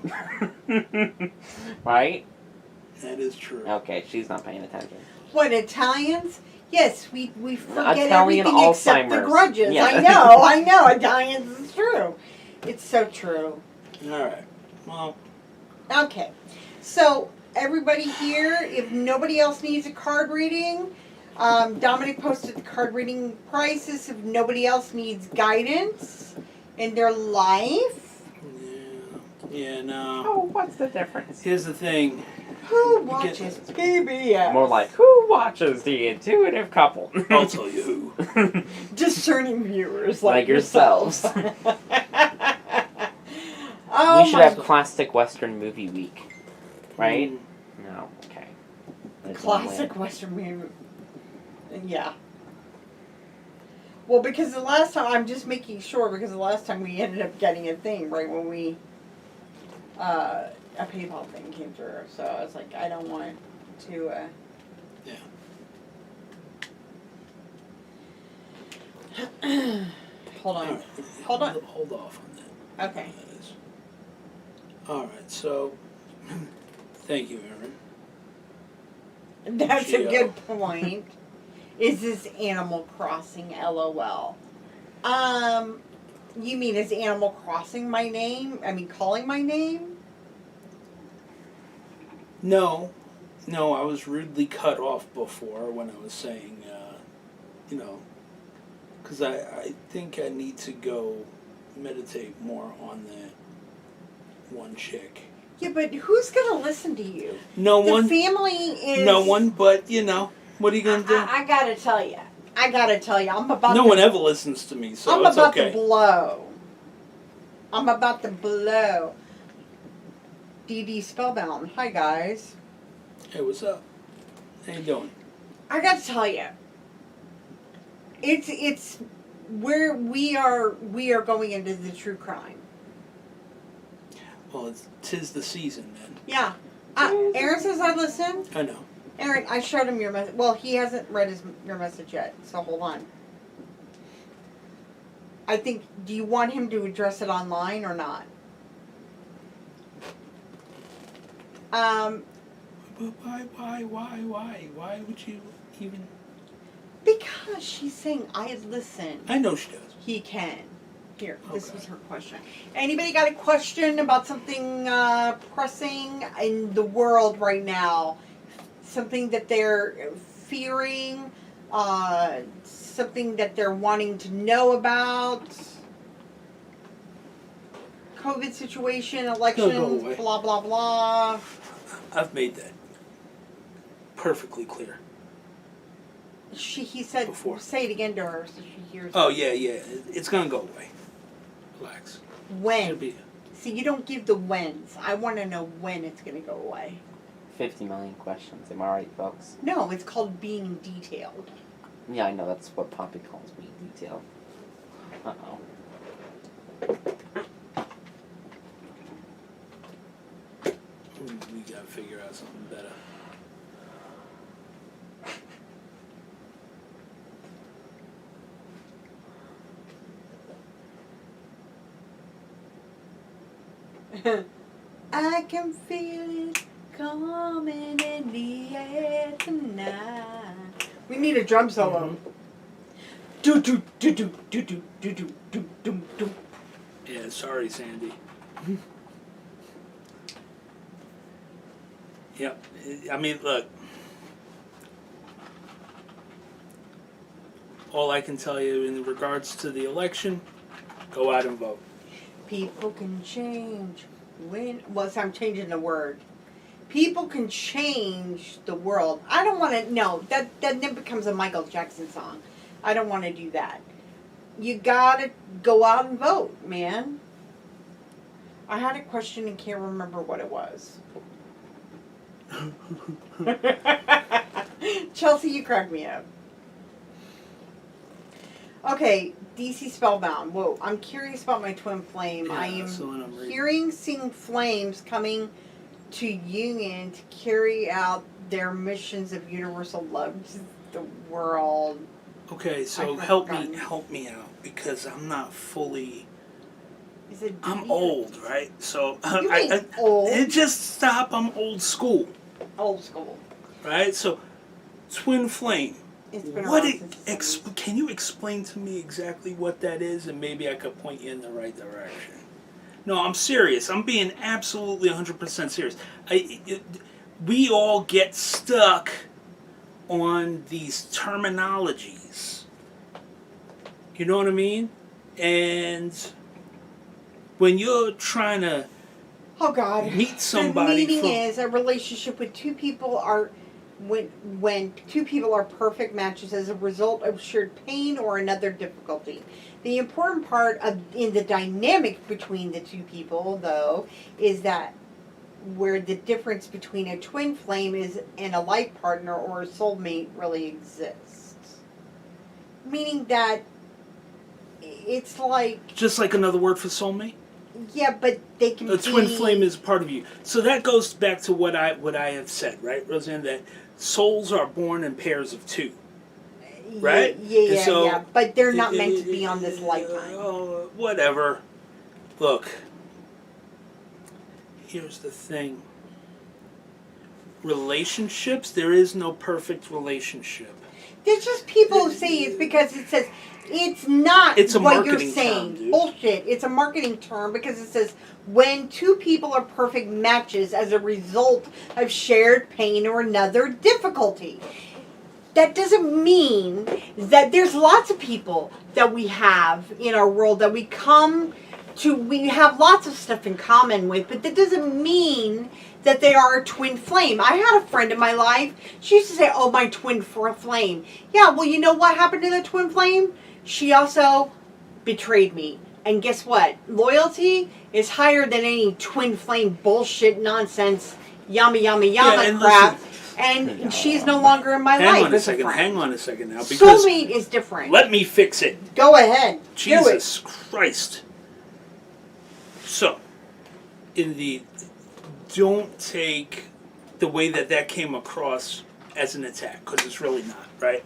Right?
That is true.
Okay, she's not paying attention.
What, Italians? Yes, we forget
Italian
everything except the
Alzheimer's.
grudges.
Yeah.
I know. Italians is true. It's so true.
All right. Well,
Okay. So, everybody here, if nobody else needs a card reading, Dominic posted the card reading prices if nobody else needs guidance in their life.
yeah, no.
Oh, what's the difference?
Here's the thing.
Who watches PBS?
More like, who watches The Intuitive Couple?
I'll tell you who.
discerning viewers
Like yourselves.
Oh,
We should
my
have
God.
Classic Western Movie Week. Right?
Mm.
No, okay. There's no
Classic
way.
Western movie. Yeah. Well, because the last time, I'm just making sure, because the last time we ended up getting a thing, right, when we, a PayPal thing came through. So I was like, I don't want to,
Yeah.
Hold on.
All right.
Hold on.
Hold off on that.
Okay.
That is. All right. So, thank you, Aaron.
That's a
Geo.
good point. Is this Animal Crossing LOL? You mean is Animal Crossing my name? I mean, calling my name?
No, I was rudely cut off before when I was saying, because I think I need to go meditate more on that one chick.
Yeah, but who's gonna listen to you?
No
The
one,
family is.
no one, but what are you gonna do?
I gotta tell you. I'm about.
No
to,
one ever listens to me, so
I'm
it's
about
okay.
to blow. I'm about to blow. DD Spellbound. Hi guys.
Hey, what's up? How you doing?
I gotta tell you. It's where we are going into the true crime.
Well, tis the season, man.
Yeah. Aaron says I listen.
I know.
Aaron, I showed him your message. Well, he hasn't read your message yet, so hold on. I think, do you want him to address it online or not?
But why? Why would you even?
Because she's saying I listen.
I know she does.
He can. Here, this
Okay.
was her question. Anybody got a question about something pressing in the world right now? Something that they're fearing? Something that they're wanting to know about? COVID situation, elections,
away.
blah, blah, blah.
I've made that perfectly clear.
He said,
Before.
say it again to her so she hears.
Oh yeah. It's gonna go away. Relax. It'll
When?
be
See, you don't give the whens. I want to know when it's going to go away.
50 million questions. Am I right, folks?
No, it's called being detailed.
Yeah, I know. That's what Poppy calls me, detailed. Uh-oh.
We gotta figure out something better.
I can feel it coming in the air tonight. We need a drum solo. Do do do do do do do do do do do.
Yeah, sorry, Sandy. Yep. I mean, look. All I can tell you in regards to the election, go out and vote.
People can change when. Well, so I'm changing the word. People can change the world. I don't want to. No, that then becomes a Michael Jackson song. I don't want to do that. You gotta go out and vote, man. I had a question and can't remember what it was. Chelsea, you cracked me up. Okay, DC Spellbound. Whoa, I'm curious about my twin flame.
Yeah,
I am
that's the one I'm reading.
hearing seeing flames coming to Union to carry out their missions of universal love to the world.
Okay, so
I've
help
forgotten.
me out because I'm not fully.
Is it?
I'm
D?
old, right? So
You ain't old.
It just stop. I'm old school,
Old school.
right? So, twin flame.
It's been
What?
around since the 70s.
Can you explain to me exactly what that is, and maybe I could point you in the right direction? No, I'm serious. I'm being absolutely 100% serious. We all get stuck on these terminologies. You know what I mean? And when you're trying to
Oh God.
meet somebody
The meaning
from,
is a relationship with two people are when two people are perfect matches as a result of shared pain or another difficulty. The important part of in the dynamic between the two people, though, is that where the difference between a twin flame is and a life partner or a soulmate really exists. Meaning that it's like,
just like another word for soulmate.
yeah, but they can
A twin
be,
flame is part of you. So that goes back to what I have said, right, Roseanne? That souls are born in pairs of two, right?
Yeah,
And so-
yeah. But they're not meant to be on this lifetime.
Oh, whatever. Look, here's the thing. Relationships, there is no perfect relationship.
There's just people who say it's because it says it's not
It's a
what you're
marketing
saying.
term, dude.
Bullshit. It's a marketing term because it says when two people are perfect matches as a result of shared pain or another difficulty. That doesn't mean that there's lots of people that we have in our world that we have lots of stuff in common with, but that doesn't mean that they are a twin flame. I had a friend in my life, she used to say, oh, my twin flame. Yeah, well, you know what happened to the twin flame? She also betrayed me. And guess what? Loyalty is higher than any twin flame bullshit nonsense, yama
and
crap.
listen-
And she's no longer in my life.
Hang on a
as
second.
friend.
Hang on a second now, because
Soulmate is different.
let me fix it.
Go ahead. Do it.
Jesus Christ. So, don't take the way that came across as an attack, because it's really not, right?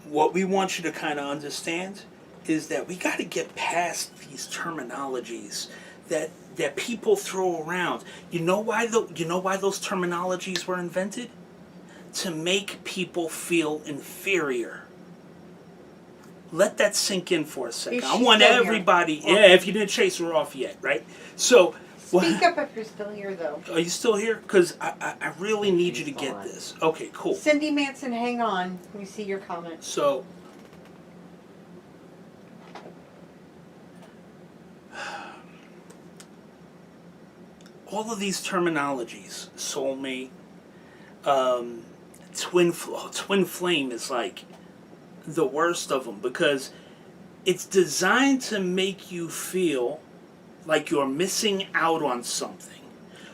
What we want you to kind of understand is that we got to get past these terminologies that people throw around. You know why those terminologies were invented? To make people feel inferior. Let that sink in for a second.
Is
I
she
want
still here?
everybody.
Okay.
Yeah, if you didn't chase her off yet, right? So,
Speak up if you're still here, though.
are you still here? Because I really need you to
She's
get
on.
this. Okay, cool.
Cindy Manson, hang on. We see your comment.
So, all of these terminologies, soulmate, twin flame is like the worst of them because it's designed to make you feel like you're missing out on something.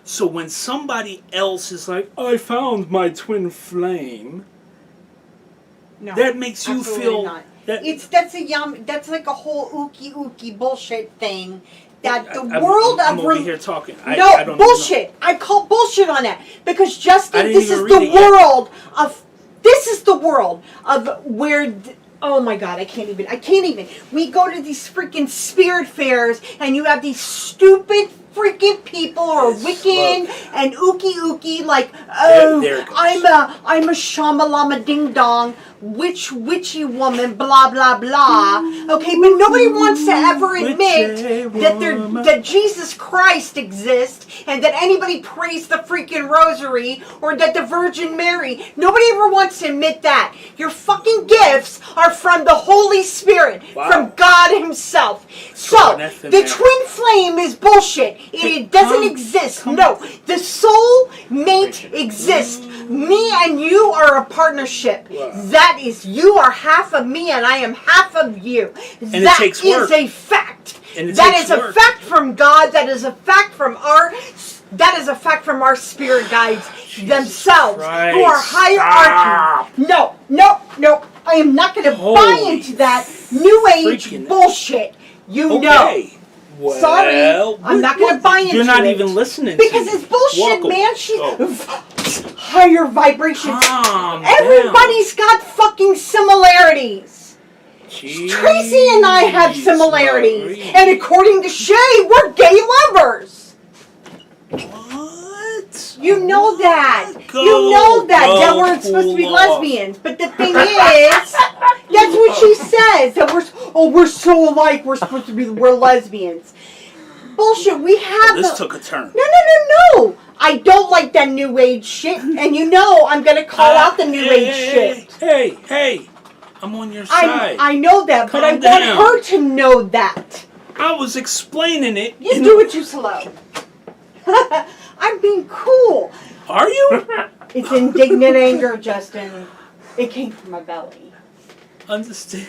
So when somebody else is like, I found my twin flame,
No,
that makes you
absolutely
feel
not.
that
That's like a whole ookie bullshit thing. That the
I'm
world
I'm
of
over here talking.
no
I don't
bullshit. I call bullshit on that because
I
Justin,
didn't
this
even
is
read
the
it yet.
world of. This is the world of where. Oh my god, I can't even. We go to these freaking spirit fairs and you have these stupid freaking people who are
Yes,
Wiccan
look.
and ookie like, oh,
There it goes.
I'm a shamalama ding dong witchy woman, blah blah blah. Okay, but nobody wants to ever admit that Jesus Christ exists and that anybody prays the freaking rosary or that the Virgin Mary. Nobody ever wants to admit that. Your fucking gifts are from the Holy Spirit,
Wow.
from God Himself. So,
Throwing F in
the
there.
twin flame is bullshit. It doesn't exist. No, the soul mate exists. Me and you are a partnership.
Wow.
That is, you are half of me and I am half of you.
it
That
takes
is
work.
a fact.
And it
That
takes
is a
work.
fact from God. That is a fact from our spirit guides themselves, who are
Christ,
hierarchy. No. I am not going to buy
Holy
into that new age
freaking-
bullshit. You know.
Okay. Well,
Sorry, I'm not going to buy into it.
You're not even listening
Because
to
it's
me.
bullshit,
Welcome.
man. She's
Oh.
higher vibrations.
Calm
Everybody's got fucking similarities.
down.
Tracy and I have
Jeez,
similarities.
Marie.
And according to Shay, we're gay lovers.
What?
You know that.
Go,
You know that.
go,
That we're supposed to be
cool off.
lesbians. But the thing is, that's what she says. That we're so alike. We're supposed to be. We're lesbians. Bullshit. We have.
This
the,
took a turn.
No. I don't like that new age shit, and you know I'm gonna call out the new age shit.
Hey! I'm on your side.
I know that, but I
Calm
want
down.
her to know that.
I was explaining it.
You do it too slow. I'm being cool.
Are you?
It's indignant anger, Justin. It came from my belly.
Understand?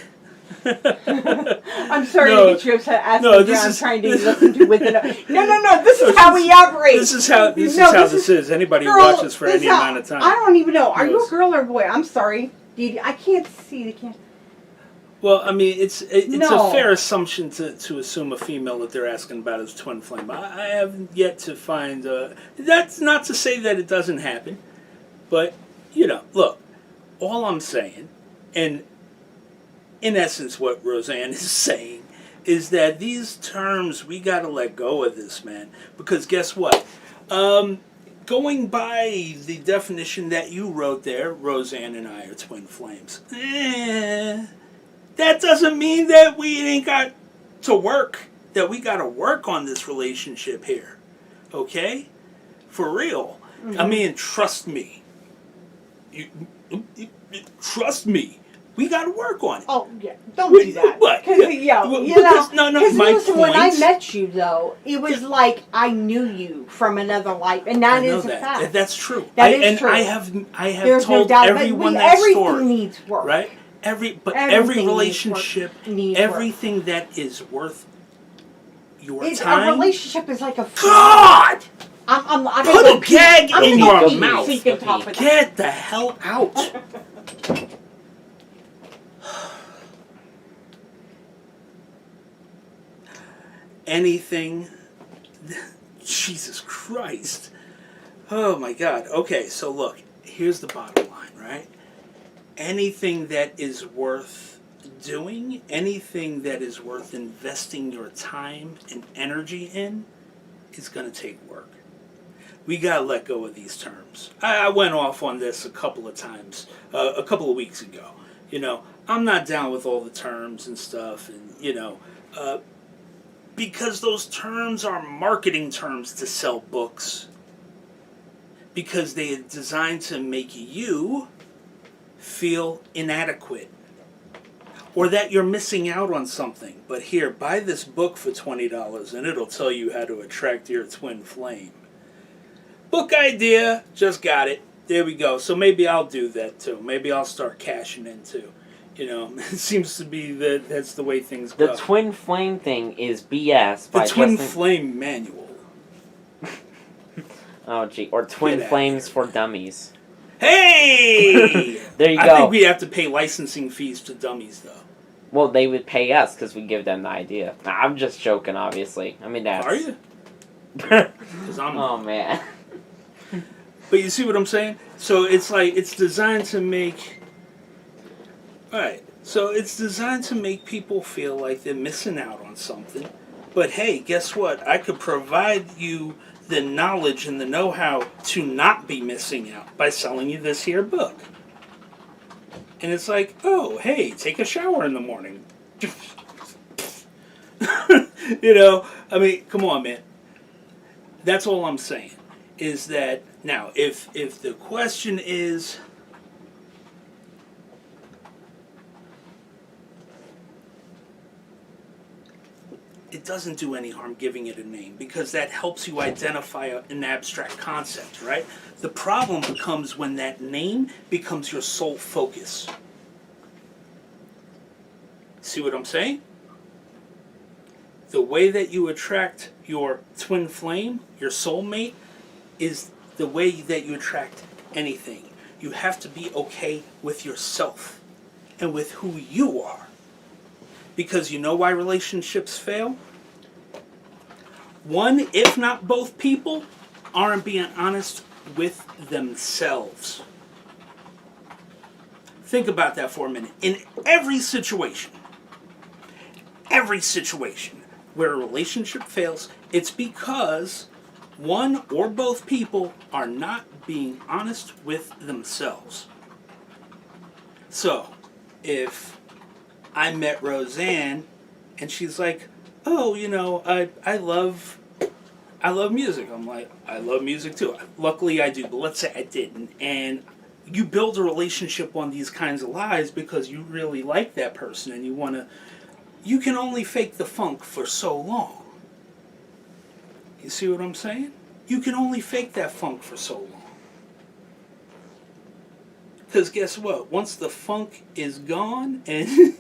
I'm sorry
No.
to get you upset.
No,
I'm
this
trying
is-
to listen to with it. No. This is how we operate.
This is how this is. Anybody who
Girl,
watches for
this
any
is how-
amount of time.
I don't even know. Are you a
knows.
girl or a boy? I'm sorry. I can't see. I can't.
Well, I mean, it's
No.
a fair assumption to assume a female that they're asking about is twin flame. I haven't yet to find. That's not to say that it doesn't happen, but look, all I'm saying, and in essence, what Roseanne is saying is that these terms we got to let go of this, man, because guess what? Going by the definition that you wrote there, Roseanne and I are twin flames. That doesn't mean that we ain't got to work, that we got to work on this relationship here. Okay? For real.
Mm-hmm.
I mean, trust me. Trust me. We got to work on it.
Oh yeah, don't do that.
What?
Because
My
listen, when I
point-
met you though, it was like I knew you from another life, and
I
that
know
is a
that.
fact.
That's true.
That is true.
I have
There's no
told
doubt.
everyone
but
that
everything
story.
needs work.
Right? Every
Everything
relationship,
needs work.
everything that is worth your
A
time.
relationship is like a
God!
I'm
Put
gonna
a
go pee.
gag
I'm
in
gonna
your
go pee
mouth.
So you can talk with
Get the hell out. Anything. Jesus Christ. Oh my God. Okay, so look, here's the bottom line, right? Anything that is worth doing, anything that is worth investing your time and energy in, is going to take work. We got to let go of these terms. I went off on this a couple of times, a couple of weeks ago. I'm not down with all the terms and stuff, and, because those terms are marketing terms to sell books. Because they are designed to make you feel inadequate. Or that you're missing out on something. But here, buy this book for $20 and it'll tell you how to attract your twin flame. Book idea, just got it. There we go. So maybe I'll do that too. Maybe I'll start cashing in too. You know, it seems to be that's the way things
The
go.
twin flame thing is BS.
The
By
twin
Justin...
flame manual.
Oh, gee. Or twin
Get outta
flames
here.
for dummies.
Hey!
There you
I
go.
think we have to pay licensing fees to dummies, though.
Well, they would pay us because we give them the idea. Nah, I'm just joking, obviously. I mean, that's...
Are you? 'Cause I'm
Oh, man.
But you see what I'm saying? So it's like, it's designed to make... Alright, so it's designed to make people feel like they're missing out on something. But hey, guess what? I could provide you the knowledge and the know-how to not be missing out by selling you this here book. And it's like, oh, hey, take a shower in the morning. You know, I mean, come on, man. That's all I'm saying. Is that, now, if the question is... It doesn't do any harm giving it a name because that helps you identify an abstract concept, right? The problem becomes when that name becomes your sole focus. See what I'm saying? The way that you attract your twin flame, your soulmate, is the way that you attract anything. You have to be okay with yourself and with who you are. Because you know why relationships fail? One, if not both people, aren't being honest with themselves. Think about that for a minute. In every situation where a relationship fails, it's because one or both people are not being honest with themselves. So, if I met Roseanne, and she's like, "Oh, you know, I love music." I'm like, "I love music too." Luckily, I do, but let's say I didn't. And you build a relationship on these kinds of lies because you really like that person, and you want to. You can only fake the funk for so long. You see what I'm saying? You can only fake that funk for so long. Because guess what? Once the funk is gone and,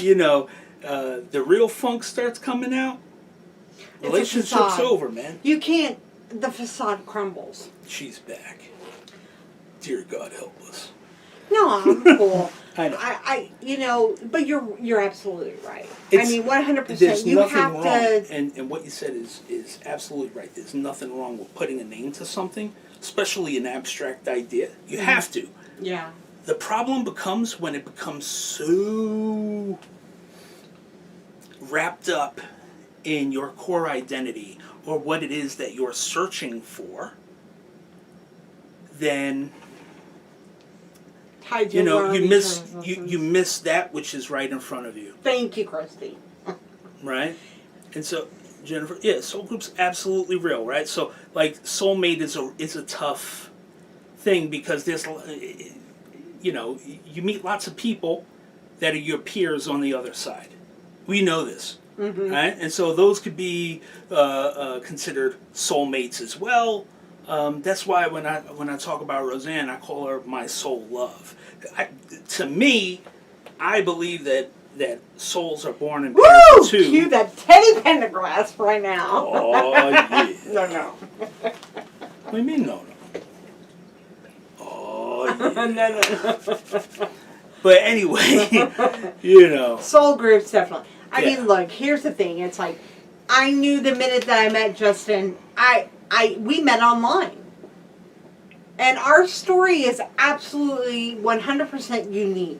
you know, the real funk starts coming out, relationship's over, man.
You can't, the facade crumbles.
She's back. Dear God help us.
No, I'm cool.
I know.
You know, but you're absolutely right.
It's-
I mean, 100%.
There's
You
nothing
have
wrong,
to.
and what you said is absolutely right. There's nothing wrong with putting a name to something, especially an abstract idea. You have to.
Yeah.
The problem becomes when it becomes so wrapped up in your core identity or what it is that you're searching for, then you know you miss that which is right in front of you.
Thank you, Christy.
Right? And so, Jennifer, yeah, soul group's absolutely real, right? So, like, soulmate is a tough thing because there's, you know, you meet lots of people that are your peers on the other side. We know this, right? And so those could be considered soulmates as well. That's why when I talk about Roseanne, I call her my soul love. To me, I believe that souls are born in
Woo!
pairs of two.
Cue that Teddy Pendergrass right now.
Oh, yeah.
No.
What do you mean, no? Oh, yeah.
No.
But anyway, you know.
Soul groups, definitely. I
Yeah.
mean, look, here's the thing. It's like, I knew the minute that I met Justin, we met online. And our story is absolutely 100% unique.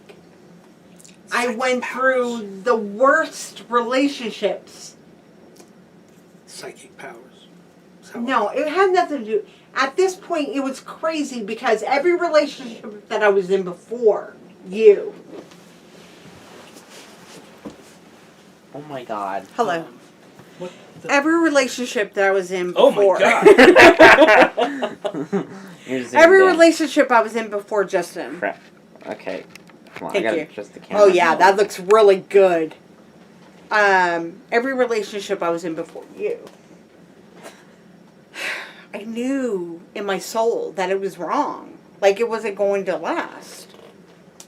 I went through the worst relationships.
Psychic powers.
No, it had nothing to do. At this point, it was crazy because every relationship that I was in before you.
Oh my God.
Hello.
What the?
Every relationship that I was in
Oh
before.
my God.
You're zoomed
Every
in.
relationship I was in before Justin.
Crap. Okay. Come on,
Thank
I gotta
you.
adjust the camera.
Oh yeah, that looks really good. Every relationship I was in before you. I knew in my soul that it was wrong. Like it wasn't going to last.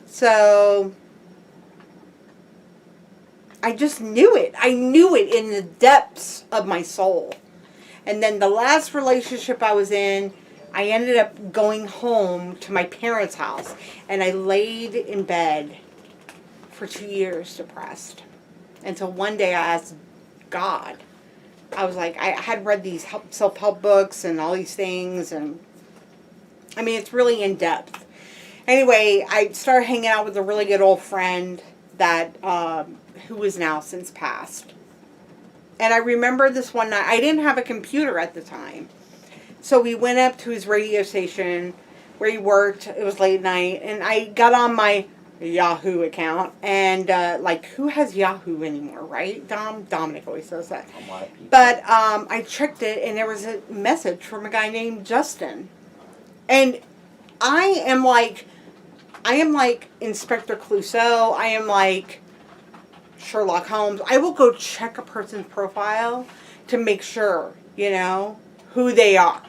So I just knew it. I knew it in the depths of my soul. And then the last relationship I was in, I ended up going home to my parents' house. And I laid in bed for 2 years depressed. Until one day I asked God. I was like, I had read these self-help books and all these things. And I mean, it's really in depth. Anyway, I started hanging out with a really good old friend that who is now since passed. And I remember this one night, I didn't have a computer at the time. So we went up to his radio station where he worked. It was late night. And I got on my Yahoo account. And, who has Yahoo anymore, right? Dominic always says that.
A lot of people.
But I checked it, and there was a message from a guy named Justin. And I am like Inspector Clouseau. I am like Sherlock Holmes. I will go check a person's profile to make sure, who they are.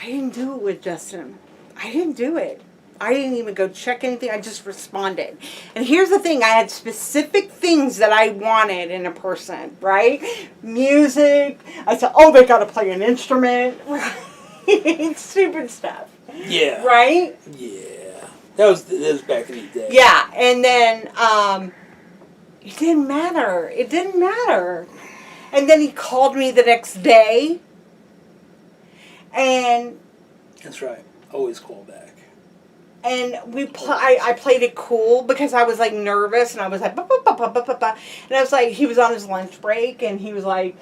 I didn't do it with Justin. I didn't do it. I didn't even go check anything. I just responded. And here's the thing. I had specific things that I wanted in a person, right? Music. I said, oh, they got to play an instrument. Stupid stuff.
Yeah.
Right?
Yeah. That was back in the day.
Yeah. And then it didn't matter. It didn't matter. And then he called me the next day. And
That's right. Always call back.
And I played it cool because I was like nervous and I was like, ba, ba, ba, ba, ba, ba, ba. And I was like, he was on his lunch break and he was like,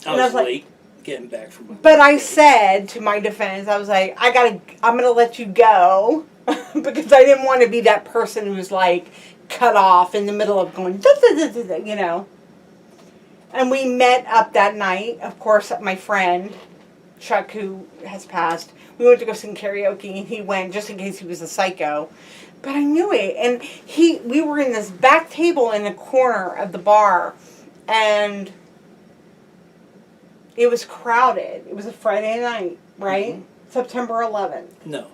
I was late getting back from my
but I said to my defense, I was like, I'm going to let you go because I didn't want to be that person who was like cut off in the middle of going, da, da, da, da, da, And we met up that night. Of course, my friend, Chuck, who has passed, we went to go sing karaoke, and he went just in case he was a psycho. But I knew it. And we were in this back table in the corner of the bar, and it was crowded. It was a Friday night, right? Mm-hmm. September 11th.
No.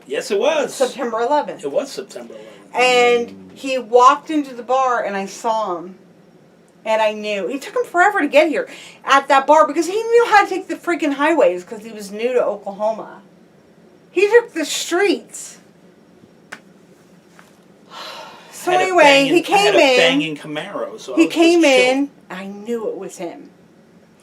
Yes, it was.
September 11th.
It was September 11th.
And he walked into the bar, and I saw him. And I knew. It took him forever to get here at that bar because he knew how to take the freaking highways because he was new to Oklahoma. He took the streets. So anyway, he came in.
Had a banging Camaro. So
he came in. I knew it was him.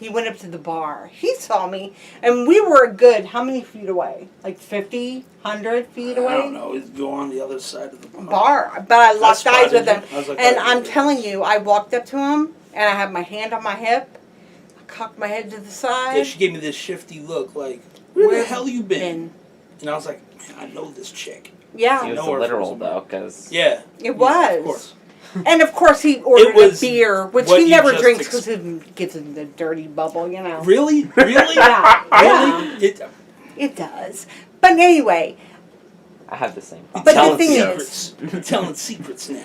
He went up to the bar. He saw me. And we were a good, how many feet away? Like 50, 100 feet away?
I don't know. Go on the other side of the
bar. But I locked eyes with him.
Like,
and I'm telling you, I walked up to him, and I had my hand on my hip. I cocked my head to the side.
Yeah, she gave me this shifty look, like, where the hell you been? And I was like, man, I know this chick.
Yeah.
It was literal, though, because...
Yeah.
It was.
Of course.
And of course he ordered a beer, which he never drinks because it gives him the dirty bubble,
Really? Really?
Yeah.
Really?
It does. But anyway.
I have the same
But the thing is...
You're telling secrets now.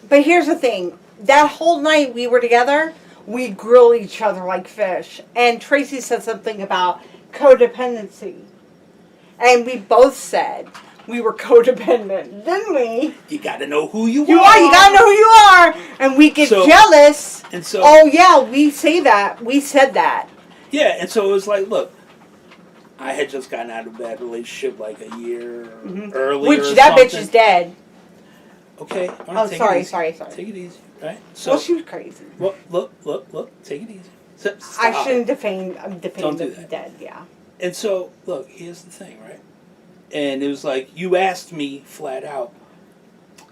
But here's the thing. That whole night we were together, we grilled each other like fish. And Tracy said something about codependency. And we both said... we were codependent, didn't we?
You got to know who you are.
You got to know who you are. And we get jealous.
And so,
oh, yeah, we say that. We said that.
Yeah, and so it was like, look, I had just gotten out of a bad relationship like a year earlier.
Which, that bitch is dead.
Okay.
Oh, sorry.
Take it easy, right? So,
well, she was crazy.
Look. Take it easy. Stop.
I shouldn't defame
the
dead, yeah.
And so, look, here's the thing, right? And it was like, you asked me flat out,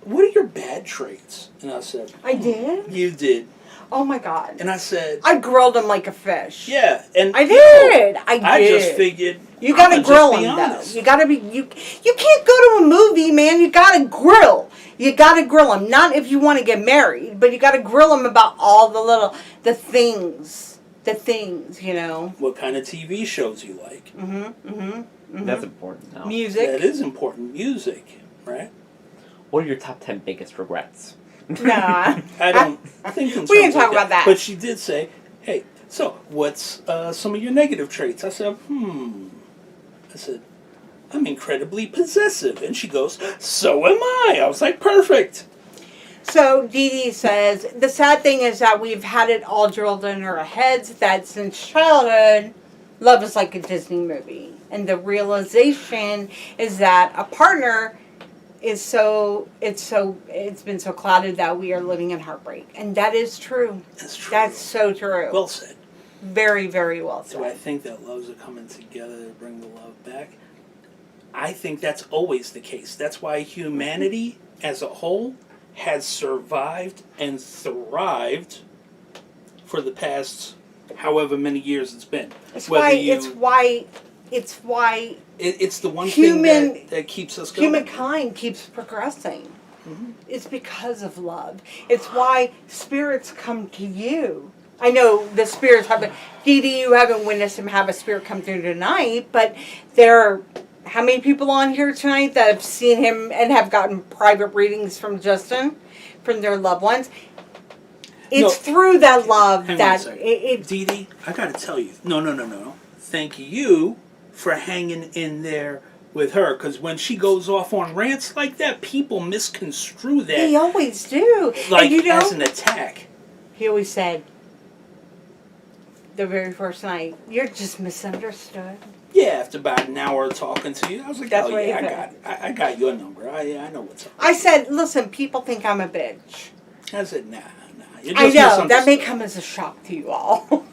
what are your bad traits? And I said,
I did?
You did.
Oh my God.
And I said,
I grilled him like a fish.
Yeah. And
I did.
I just figured,
you gotta grill him, though. You gotta be, you can't go to a movie, man. You gotta grill. You gotta grill him. Not if you want to get married, but you gotta grill him about all the things,
What kind of TV shows you like.
That's important now.
Music.
That is important. Music, right?
What are your top 10 biggest regrets?
Nah.
I don't think
we didn't talk about that.
But she did say, hey, so what's some of your negative traits? I said, I said, I'm incredibly possessive. And she goes, so am I. I was like, perfect.
So Dee Dee says, the sad thing is that we've had it all drilled in our heads that since childhood, love is like a Disney movie. And the realization is that a partner it's been so clouded that we are living in heartbreak. And that is true.
That's true.
That's so true.
Well said.
Very, very well said.
Do I think that loves are coming together to bring the love back? I think that's always the case. That's why humanity as a whole has survived and thrived for the past however many years it's been.
It's
Whether
why
it's the one
human-
thing that keeps us going.
humankind keeps progressing. It's because of love. It's why spirits come to you. I know the spirits haven't. Dee Dee, you haven't witnessed him have a spirit come through tonight, but there are how many people on here tonight that have seen him and have gotten private readings from Justin, from their loved ones? It's through that love
Hang on a
that
second. Dee Dee, I gotta tell you. No. Thank you for hanging in there with her, because when she goes off on rants like that, people misconstrue that
they always do.
like
and
as an attack.
he always said, the very first night, you're just misunderstood.
Yeah, after about an hour of talking to you, I was like,
That's
oh
what
yeah,
he
I got your number. I know what's up.
I said, listen, people think I'm a bitch.
I said, nah. You're
I
just
know, that may
misunderstood.
come as a shock to you all.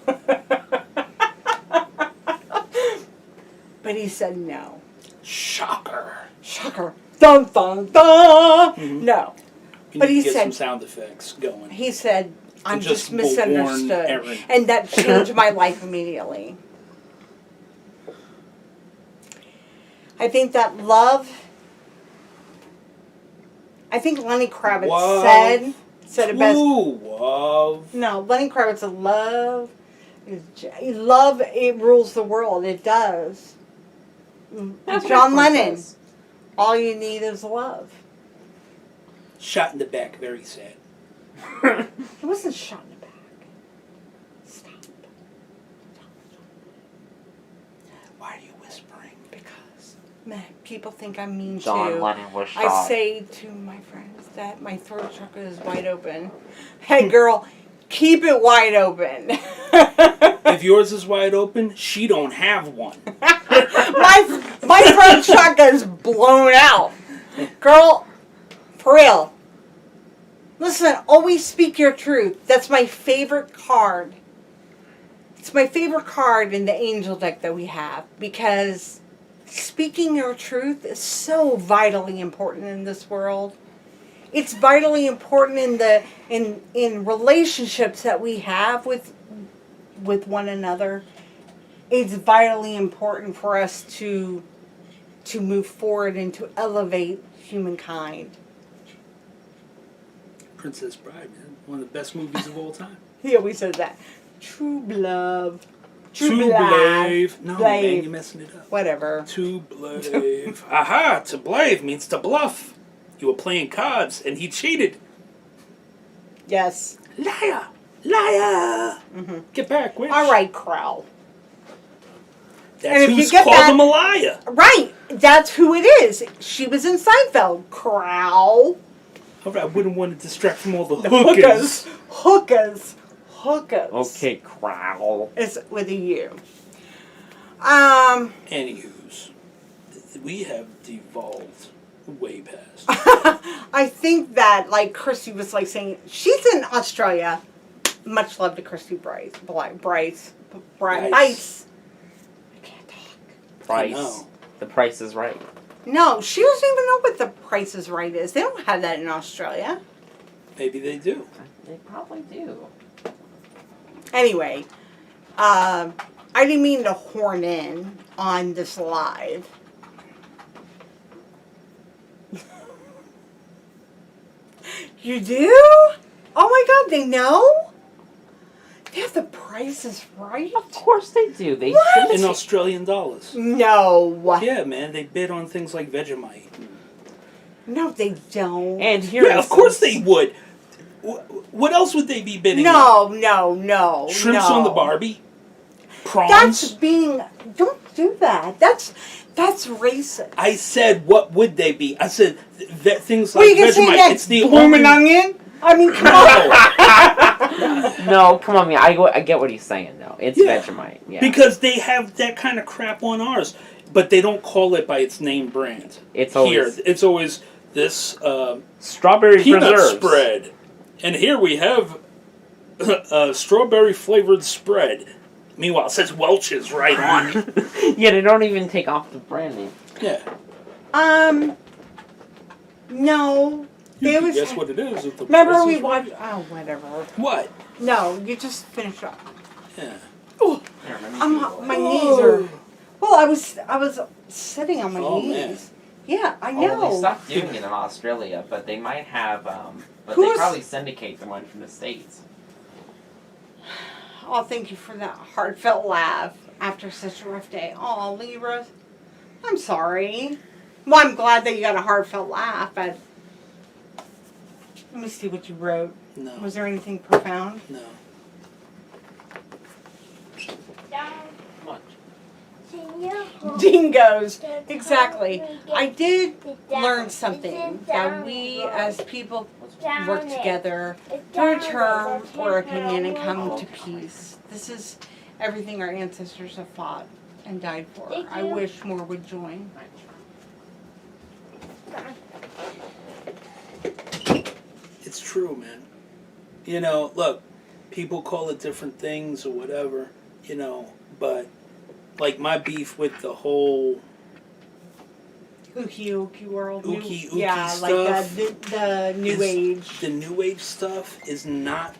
But he said no.
Shocker.
Shocker. Dun, dun, dun.
Mhm.
No.
You
But
need
he
to get some
said-
sound effects going.
He said, I'm
just
just
will warn
misunderstood.
Erin.
And that changed my life immediately. I think that love, I think Lenny Kravitz
Love.
said it best.
Ooh, love.
No, Lenny Kravitz said love, it rules the world. It does.
That's
John
what
Lennon,
says.
all you need is love.
Shot in the back, very sad.
He wasn't shot in the back. Stop.
Why are you whispering?
Because, man, people think I'm mean
John
too.
Lennon was
I
shot.
say to my friends that my throat chakra is wide open. Hey, girl, keep it wide open.
If yours is wide open, she don't have one.
my throat chakra is blown out. Girl, for real. Listen, always speak your truth. That's my favorite card. It's my favorite card in the angel deck that we have because speaking your truth is so vitally important in this world. It's vitally important in relationships that we have with one another. It's vitally important for us to move forward and to elevate humankind.
Princess Bride, man. One of the best movies of all time.
He always says that. True love.
To blave. No, man,
Blave.
you're messing it up.
Whatever.
To blave. Aha, to blave means to bluff. You were playing cards and he cheated.
Yes.
Liar! Liar!
Mm-hmm.
Get back, witch.
All right, Crow.
That's
And if you
who's
get
called
that-
him a liar.
Right. That's who it is. She was in Seinfeld. Crow.
All right, I wouldn't want to distract from all the hookers.
Hookers.
Okay, Crowl.
It's with a U.
Anywho's, we have devolved way past.
I think that, like Christy was like saying, she's in Australia. Much love to Christy Bryce. Bryce. I can't talk.
I
Price.
know.
The price is right.
No, she doesn't even know what the Price is Right is. They don't have that in Australia.
Maybe they do.
They probably do.
Anyway, I didn't mean to horn in on this live. You do? Oh my God, they know? They have the prices right?
Of course they do. They
What?
should.
In Australian dollars.
No.
Yeah, man, they bid on things like Vegemite.
No, they don't.
And here
Yeah,
is
of course
some-
they would. What else would they be bidding
No,
on?
no.
Shrimps
no.
on the Barbie? Prawns?
That's being. Don't do that. That's racist.
I said, what would they be? I said, things
What are
like
you gonna say
Vegemite.
next?
It's the
Blooming
only...
onion? I mean, come on.
No, come on, man. I get what he's saying, though. It's
Yeah.
Vegemite. Yeah.
Because they have that kind of crap on ours, but they don't call it by its name brand.
It's always
Here, it's always this
strawberry
peanut
preserves.
spread. And here we have a strawberry flavored spread. Meanwhile, it says Welch's right on it.
Yeah, they don't even take off the brand name.
Yeah.
No.
You
They
can
was.
guess what it is. If the
Remember
price
we
is
watched?
right.
Oh, whatever.
What?
No, you just finish up.
Yeah.
My knees are. Well, I was sitting on my
Oh,
knees.
man.
Yeah, I
Oh, they
know.
stopped doing it in Australia, but they might have. But
Who's-
they probably syndicate the one from the States.
Oh, thank you for that heartfelt laugh after such a rough day. Oh, Libra, I'm sorry. Well, I'm glad that you got a heartfelt laugh, but let me see what you wrote.
No.
Was there anything profound?
No.
Dingoes. Exactly. I did learn something that we as people work together to return our opinion and come to peace. This is everything our ancestors have fought and died for. I wish more would join.
It's true, man. You know, look, people call it different things or whatever, you know, but like my beef with the whole
Ookie world.
Ookie
yeah,
stuff.
like the new age.
The new age stuff is not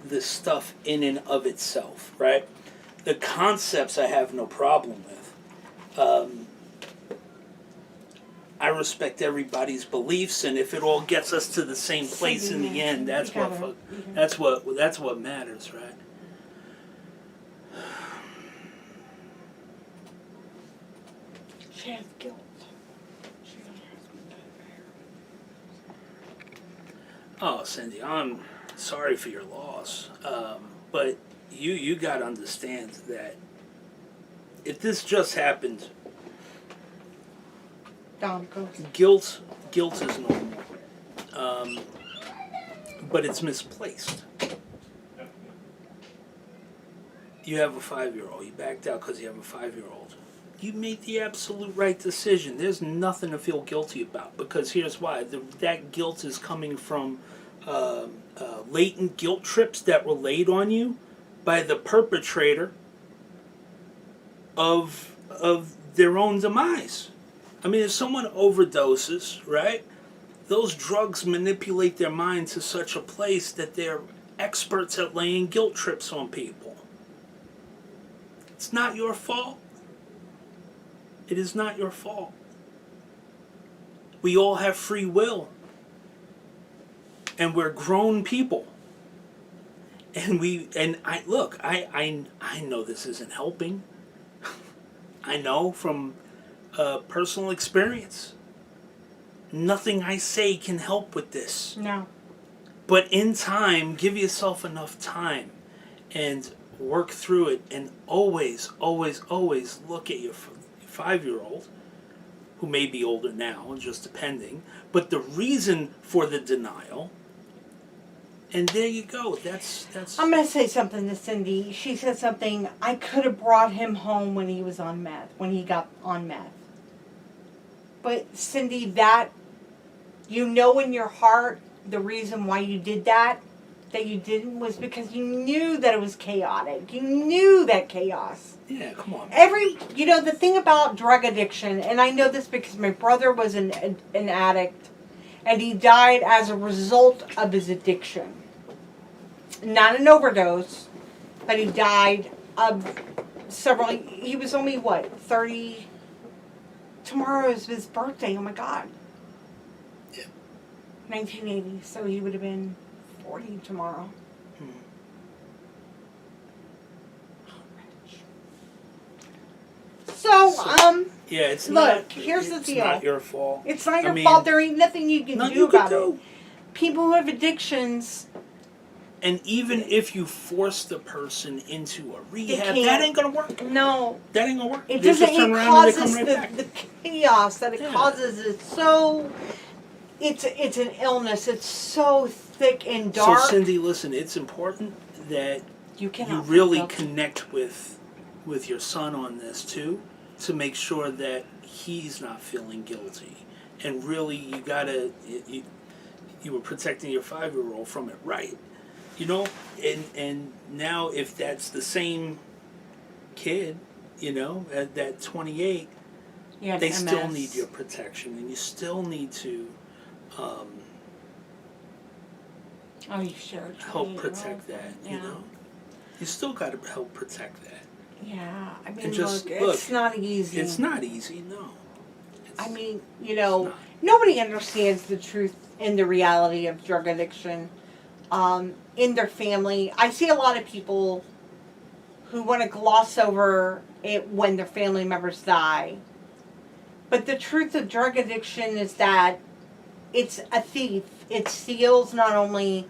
the stuff in and of itself, right? The concepts I have no problem with. I respect everybody's beliefs, and if it all gets us to the same place in the end, that's what matters, right?
She has guilt.
Oh, Cindy, I'm sorry for your loss, but you got to understand that if this just happened,
Dom goes.
guilt is normal, but it's misplaced. You have a 5-year-old. You backed out because you have a 5-year-old. You made the absolute right decision. There's nothing to feel guilty about, because here's why. That guilt is coming from latent guilt trips that were laid on you by the perpetrator of their own demise. I mean, if someone overdoses, right, those drugs manipulate their mind to such a place that they're experts at laying guilt trips on people. It's not your fault. It is not your fault. We all have free will. And we're grown people. And I know this isn't helping. I know from personal experience. Nothing I say can help with this.
No.
But in time, give yourself enough time and work through it, and always, always, always look at your 5-year-old, who may be older now, just depending, but the reason for the denial, and there you go. That's.
I'm going to say something to Cindy. She said something, I could have brought him home when he was on meth, when he got on meth. But Cindy, that, you know in your heart, the reason why you did that you didn't, was because you knew that it was chaotic. You knew that chaos.
Yeah, come on.
The thing about drug addiction, and I know this because my brother was an addict, and he died as a result of his addiction. Not an overdose, but he died of he was only, 30? Tomorrow is his birthday, oh my God.
Yeah.
1980, so he would have been 40 tomorrow. So,
yeah, it's
look,
not.
here's the
it's
deal.
not your fault.
It's not your
I mean,
fault. There ain't nothing you can
nothing
do
you can
about it.
do.
People who have addictions,
And even if you force the person into a rehab,
can't.
that ain't gonna work.
no,
That ain't gonna work.
it
They
doesn't.
just turn
It
around and they
causes
come right back.
the chaos that it
Yeah.
causes. It's so. It's an illness. It's so thick and
So
dark.
Cindy, listen, it's important that
You
you
cannot
really
feel guilty.
connect with your son on this too, to make sure that he's not feeling guilty. And really, you were protecting your 5-year-old from it, right? You know, and now if that's the same kid, you know, at that 28,
Yeah,
they
MS.
still need your protection, and you still need to
Oh, you sure?
help protect that. You know, you still got to help protect that.
Yeah, I mean,
And just
look,
look,
it's not easy.
It's not easy, no.
I mean, you
It's
know,
not.
nobody understands the truth and the reality of drug addiction in their family. I see a lot of people who want to gloss over it when their family members die. But the truth of drug addiction is that it's a thief. It steals not only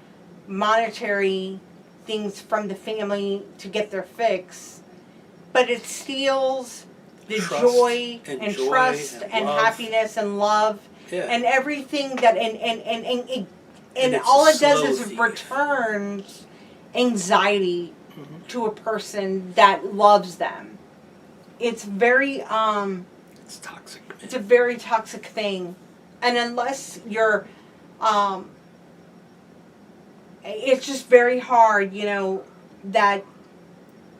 monetary things from the family to get their fix, but it steals the
Trust
joy
and
and
joy
trust
and
and
love.
happiness and love
Yeah.
and everything that and
it's
all
a
it does
slow
is
thief.
returns anxiety
Mhm.
to a person that loves them. It's very
It's toxic, man.
it's a very toxic thing, and unless you're it's just very hard, you know, that.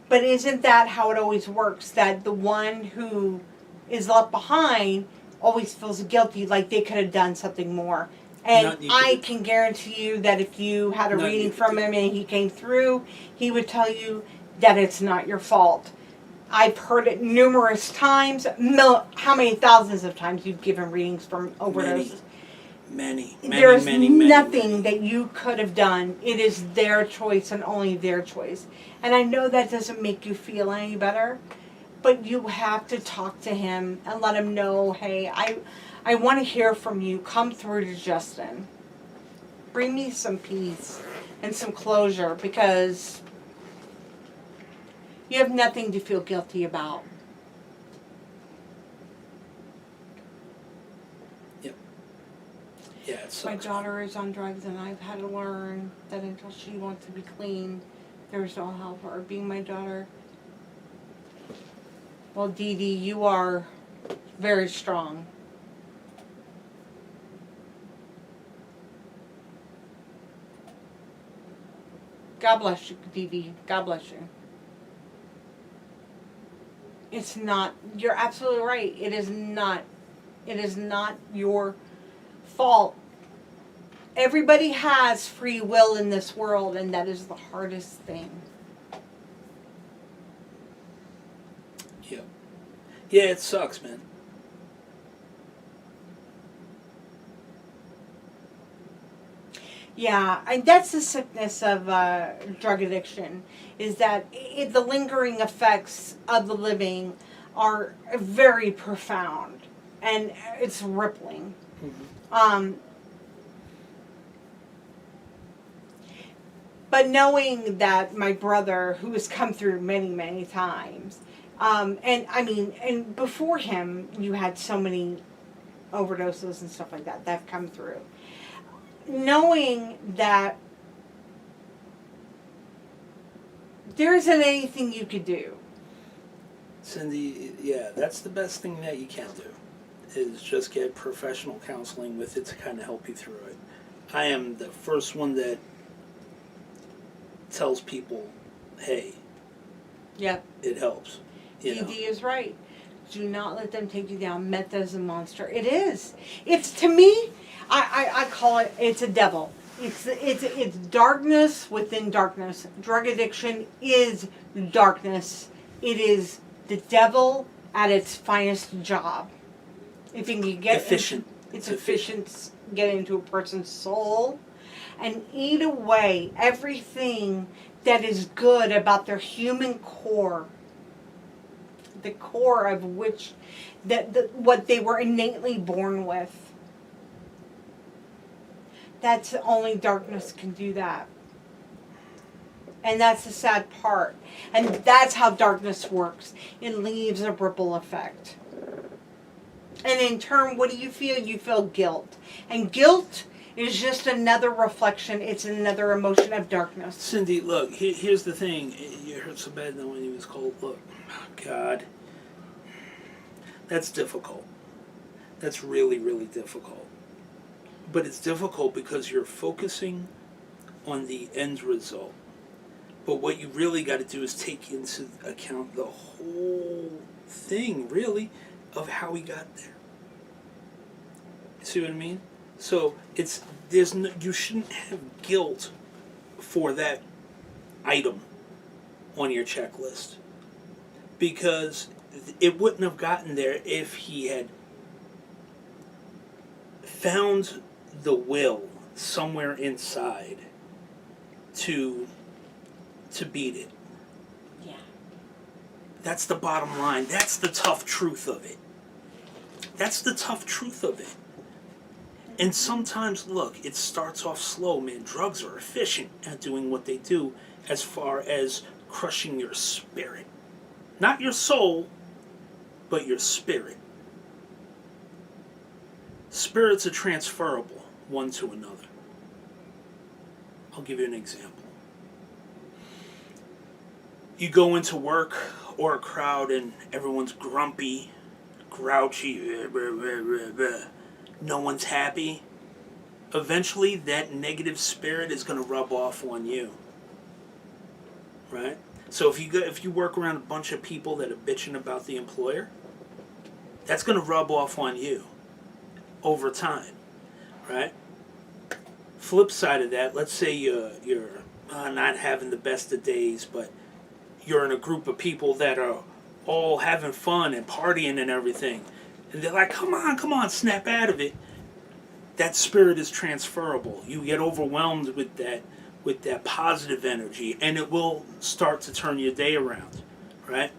But isn't that how it always works? That the one who is left behind always feels guilty, like they could have done something more. And
Nothing you
I
could-
can guarantee you that if you had a
Nothing you
reading
could
from
do.
him and he came through, he would tell you that it's not your fault. I've heard it numerous times. How many thousands of times you've given readings from overdoses?
Many,
There's
many,
nothing that you could have done. It is their choice and only their choice. And I know that doesn't make you feel any better, but you have to talk to him and let him know, hey, I want to hear from you. Come through to Justin. Bring me some peace and some closure, because you have nothing to feel guilty about.
Yeah, it
My
sucks.
daughter is on drugs, and I've had to learn that until she wants to be clean, there's no help for her. Being my daughter. Well, Dee Dee, you are very strong. God bless you, Dee Dee. God bless you. It's not, you're absolutely right. It is not your fault. Everybody has free will in this world, and that is the hardest thing.
Yeah. Yeah, it sucks, man.
Yeah, and that's the sickness of drug addiction, is that the lingering effects of the living are very profound, and it's rippling.
Mhm.
But knowing that my brother, who has come through many, many times, and I mean, and before him, you had so many overdoses and stuff like that have come through. Knowing that there isn't anything you could do.
Cindy, yeah, that's the best thing that you can do, is just get professional counseling with it to kind of help you through it. I am the first one that tells people, hey,
Yep.
it helps. You know?
DD is right. Do not let them take you down. Meth is a monster. It is. It's, to me, I call it, it's a devil. It's darkness within darkness. Drug addiction is darkness. It is the devil at its finest job. If you can get
Efficient.
it's efficient. Get into a person's soul and eat away everything that is good about their human core. The core of which what they were innately born with. That's only darkness can do that. And that's the sad part. And that's how darkness works. It leaves a ripple effect. And in turn, what do you feel? You feel guilt. And guilt is just another reflection. It's another emotion of darkness.
Cindy, look, here's the thing. You hurt so bad when he was cold. Look, God, that's difficult. That's really, really difficult. But it's difficult because you're focusing on the end result. But what you really got to do is take into account the whole thing, really, of how he got there. See what I mean? So you shouldn't have guilt for that item on your checklist, because it wouldn't have gotten there if he had found the will somewhere inside to beat it.
Yeah.
That's the bottom line. That's the tough truth of it. That's the tough truth of it. And sometimes, look, it starts off slow, man. Drugs are efficient at doing what they do as far as crushing your spirit. Not your soul, but your spirit. Spirits are transferable one to another. I'll give you an example. You go into work or a crowd and everyone's grumpy, grouchy, no one's happy. Eventually that negative spirit is going to rub off on you. Right? So if you work around a bunch of people that are bitching about the employer, that's going to rub off on you over time. Right? Flip side of that, let's say you're not having the best of days, but you're in a group of people that are all having fun and partying and everything. And they're like, come on, snap out of it. That spirit is transferable. You get overwhelmed with that positive energy, and it will start to turn your day around, right?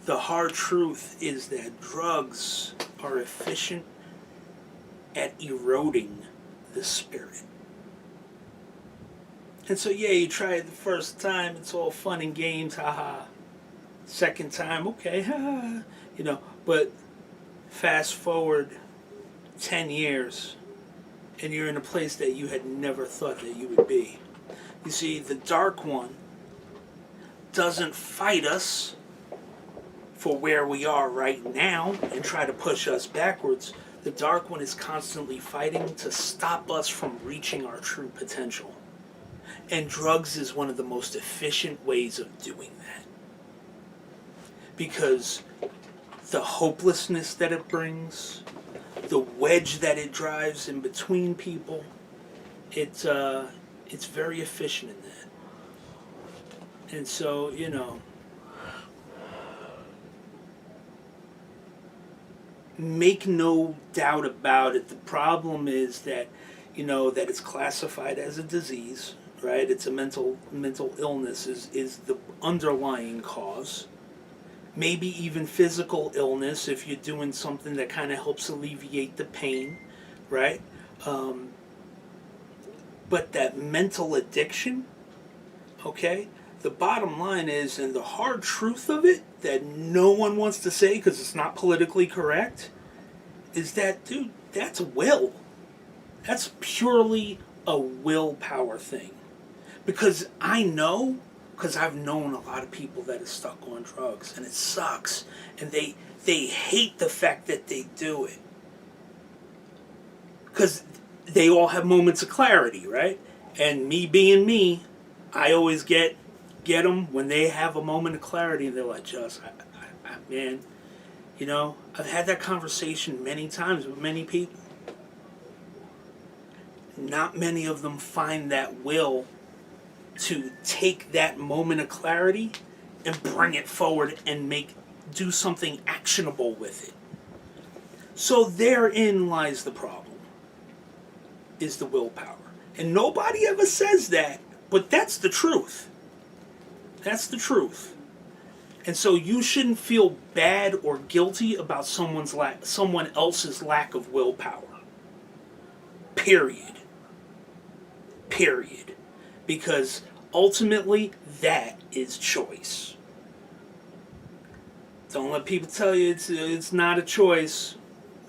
The hard truth is that drugs are efficient at eroding the spirit. And so, yeah, you try it the first time, it's all fun and games, haha. Second time, okay, haha. But fast forward 10 years, and you're in a place that you had never thought that you would be. You see, the Dark One doesn't fight us for where we are right now and try to push us backwards. The Dark One is constantly fighting to stop us from reaching our true potential. And drugs is one of the most efficient ways of doing that. Because the hopelessness that it brings, the wedge that it drives in between people, it's very efficient in that. And so, make no doubt about it, the problem is that, that it's classified as a disease, right? It's a mental illness is the underlying cause. Maybe even physical illness if you're doing something that kind of helps alleviate the pain, right? But that mental addiction, okay? The bottom line is, and the hard truth of it that no one wants to say because it's not politically correct, is that, dude, that's will. That's purely a willpower thing. Because because I've known a lot of people that are stuck on drugs, and it sucks, and they hate the fact that they do it. Because they all have moments of clarity, right? And me being me, I always get them when they have a moment of clarity, and they're like, "Just, man, I've had that conversation many times with many people. Not many of them find that will to take that moment of clarity and bring it forward and do something actionable with it. So therein lies the problem, is the willpower. And nobody ever says that, but that's the truth. That's the truth. And so you shouldn't feel bad or guilty about someone else's lack of willpower. Period. Because ultimately, that is choice. Don't let people tell you it's not a choice.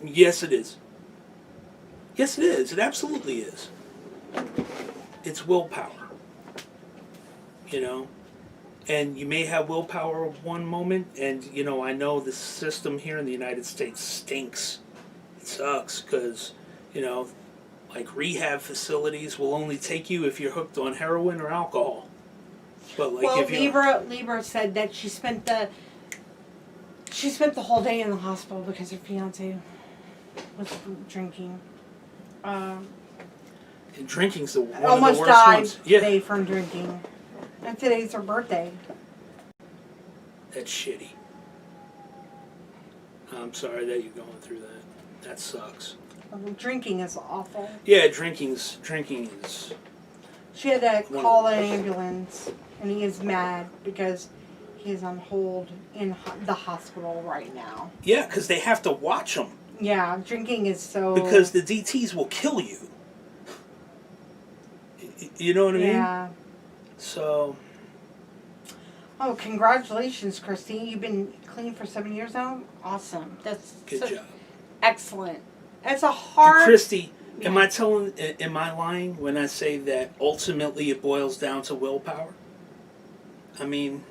Yes, it is. Yes, it is. It absolutely is. It's willpower. You know? And you may have willpower one moment, and, you know, I know the system here in the United States stinks. It sucks because, you know, like rehab facilities will only take you if you're hooked on heroin or alcohol. But like
Well,
if you're...
Libra said that she spent the whole day in the hospital because her fiance was drinking.
And drinking's one of
Almost
the worst
died
ones. Yeah,
today from drinking. And today's her birthday.
that's shitty. I'm sorry that you're going through that. That sucks.
Drinking is awful.
Yeah, drinking is.
She had to call an ambulance, and he is mad because he is on hold in the hospital right now.
Yeah, because they have to watch them.
Yeah, drinking is so...
Because the DTs will kill you. You know what I mean?
Yeah.
So...
Oh, congratulations, Christy. You've been clean for 7 years now? Awesome. That's
Good job.
Excellent. That's a hard...
And Christy,
Yeah.
am I lying when I say that ultimately it boils down to willpower? I mean,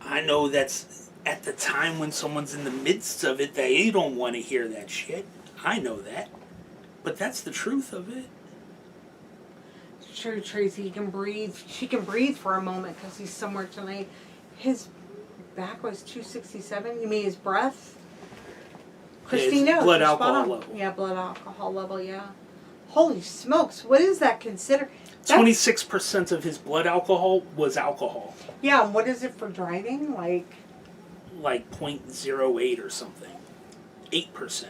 I know that's at the time when someone's in the midst of it, they don't want to hear that shit. I know that. But that's the truth of it.
It's true, Tracy. He can breathe. She can breathe for a moment because he's somewhere tonight. His back was 267. You mean his breath? Christy
his
knows.
blood
You're
alcohol
spot on.
level.
Yeah, blood alcohol level, yeah. Holy smokes. What is that considered?
26% of his blood alcohol was alcohol.
Yeah, and what is it for driving? Like
0.08 or something. 8%.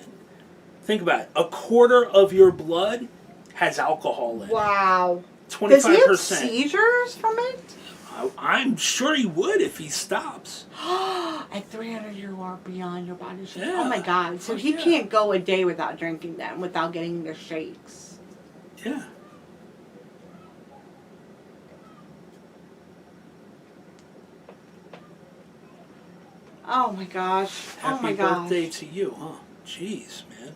Think about it. A quarter of your blood has alcohol in it.
wow.
25%.
Does he have seizures from it?
I'm sure he would if he stops.
At 300, you are beyond your body shape.
Yeah.
Oh my God! So he
Yeah.
can't go a day without drinking then, without getting the shakes.
Yeah.
Oh my gosh! Oh
Happy
my gosh!
birthday to you, huh? Jeez, man.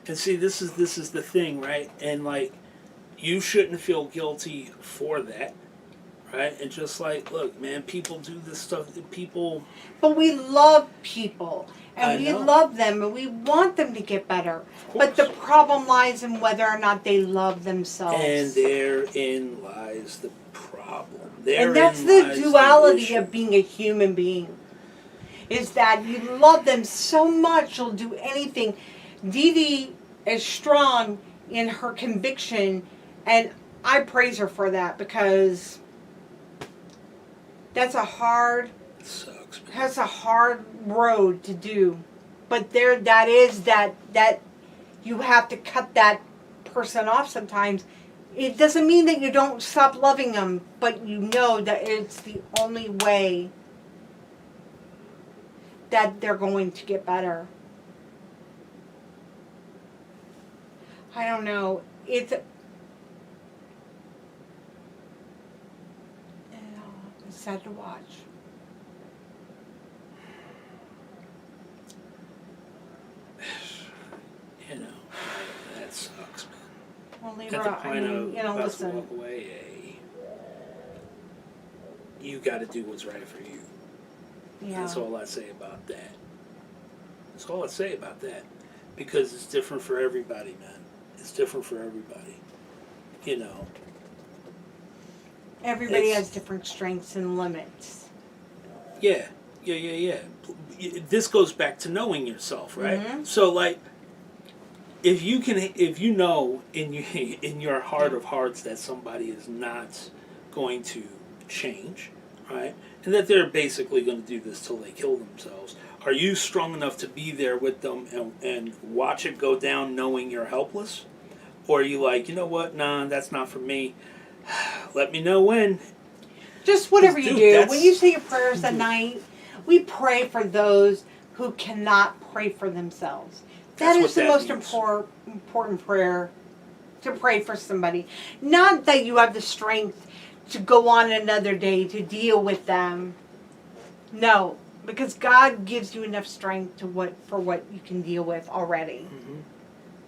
And see, this is the thing, right? And like, you shouldn't feel guilty for that, right? And just like, look, man, people do this stuff. People.
But we love people, and
I
we
know.
love them, and we want them to get better. But the problem lies in whether or not they love themselves.
And therein lies the problem.
And that's
Therein
the
lies
duality
issue.
of being a human being. Is that you love them so much you'll do anything. Dee Dee is strong in her conviction, and I praise her for that because that's a hard
It sucks, man.
that's a hard road to do. But that you have to cut that person off sometimes. It doesn't mean that you don't stop loving them, but you know that it's the only way that they're going to get better. I don't know. It's sad to watch.
You know, that sucks, man.
Well,
At the
Libra, I
point
mean,
of
you know,
about to
listen.
walk away, hey, you got to do what's right for you.
Yeah.
That's all I say about that. That's all I say about that. Because it's different for everybody, man. It's different for everybody. You know.
Everybody
It's-
has different strengths and limits.
Yeah. This goes back to knowing yourself, right?
Mhm.
So, like, if you know in your heart of hearts that somebody is not going to change, right? And that they're basically going to do this till they kill themselves. Are you strong enough to be there with them and watch it go down knowing you're helpless? Or are you like, you know what? Nah, that's not for me. Let me know when.
Just whatever
Dude,
you do.
that's-
When you say your prayers at night, we pray for those who cannot pray for themselves.
That's
That
what
is the
that
most
means.
important prayer, to pray for somebody. Not that you have the strength to go on another day to deal with them. No. Because God gives you enough strength for what you can deal with already.
Mm-hmm.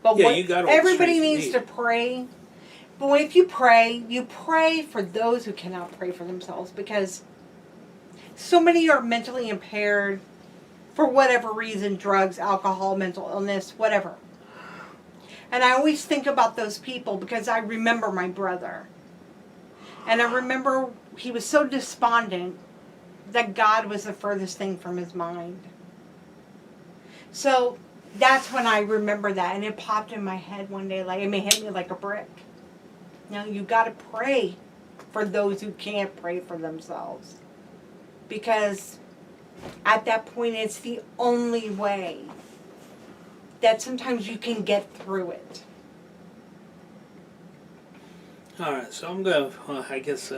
But
Yeah,
what
you got all the
everybody
strength you
needs
need.
to pray. But if you pray for those who cannot pray for themselves, because so many are mentally impaired for whatever reason, drugs, alcohol, mental illness, whatever. And I always think about those people because I remember my brother. And I remember he was so despondent that God was the furthest thing from his mind. So that's when I remember that, and it popped in my head one day, like it may hit me like a brick. Now you got to pray for those who can't pray for themselves, because at that point it's the only way that sometimes you can get through it.
All right, so I'm going to, I guess,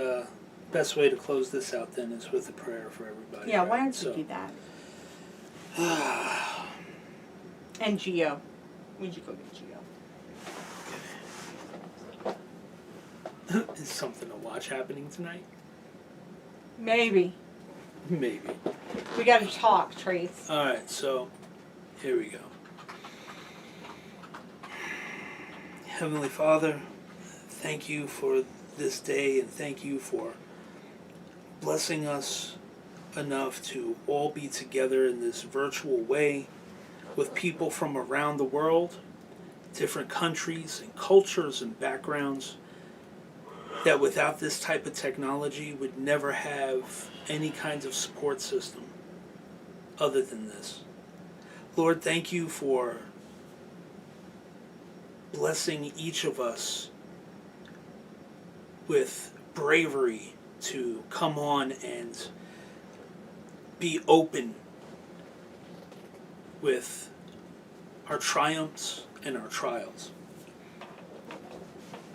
best way to close this out then is with a prayer for everybody.
Yeah,
right?
why don't you
So-
do that? And Gio. Would you go get Gio?
Is something to watch happening tonight?
Maybe.
Maybe.
We got to talk, Trace.
All right, so here we go. Heavenly Father, thank you for this day, and thank you for blessing us enough to all be together in this virtual way with people from around the world, different countries and cultures and backgrounds, that without this type of technology would never have any kinds of support system other than this. Lord, thank you for blessing each of us with bravery to come on and be open with our triumphs and our trials.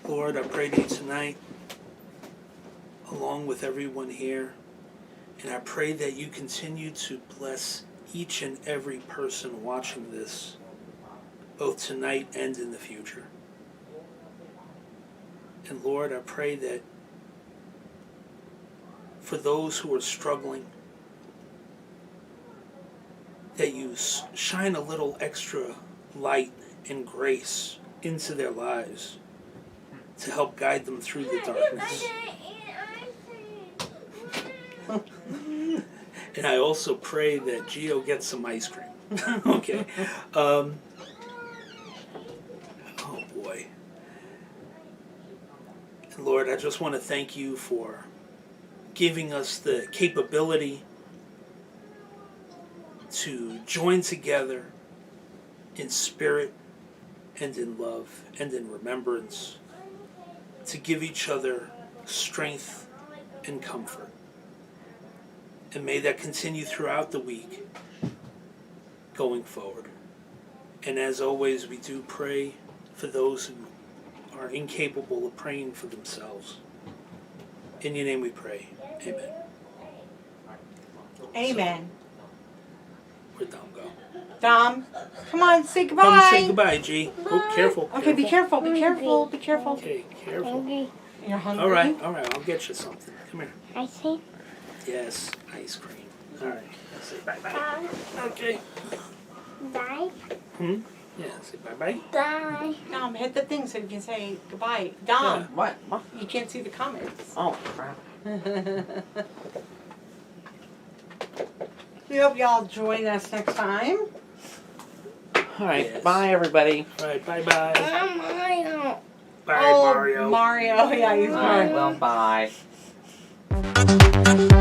Lord, I pray to you tonight, along with everyone here, and I pray that you continue to bless each and every person watching this, both tonight and in the future. And Lord, I pray that for those who are struggling, that you shine a little extra light and grace into their lives to help guide them through the darkness. And I also pray that Gio gets some ice cream. Okay. Oh boy. And Lord, I just want to thank you for giving us the capability to join together in spirit and in love and in remembrance, to give each other strength and comfort. And may that continue throughout the week going forward. And as always, we do pray for those who are incapable of praying for themselves. In your name we pray. Amen.
Amen.
Where'd Dom go?
Dom, come on, say goodbye.
Come say goodbye, G. Oh, careful.
Okay, be careful, be careful, be careful.
Okay, careful.
Hungry.
You're hungry?
All right, I'll get you something. Come here.
I think.
Yes, ice cream. All right. Say bye-bye.
Bye.
Okay.
Bye.
Yeah, say bye-bye.
Bye.
Dom, hit the thing so you can say goodbye.
Yeah.
Dom,
What? What?
you can't see the comments.
Oh, crap.
We hope y'all join us next time.
All right.
Yes.
Bye, everybody.
All right, bye-bye.
Mario.
Bye, Mario.
Mario, yeah, he's
All right.
Mario.
Well, bye.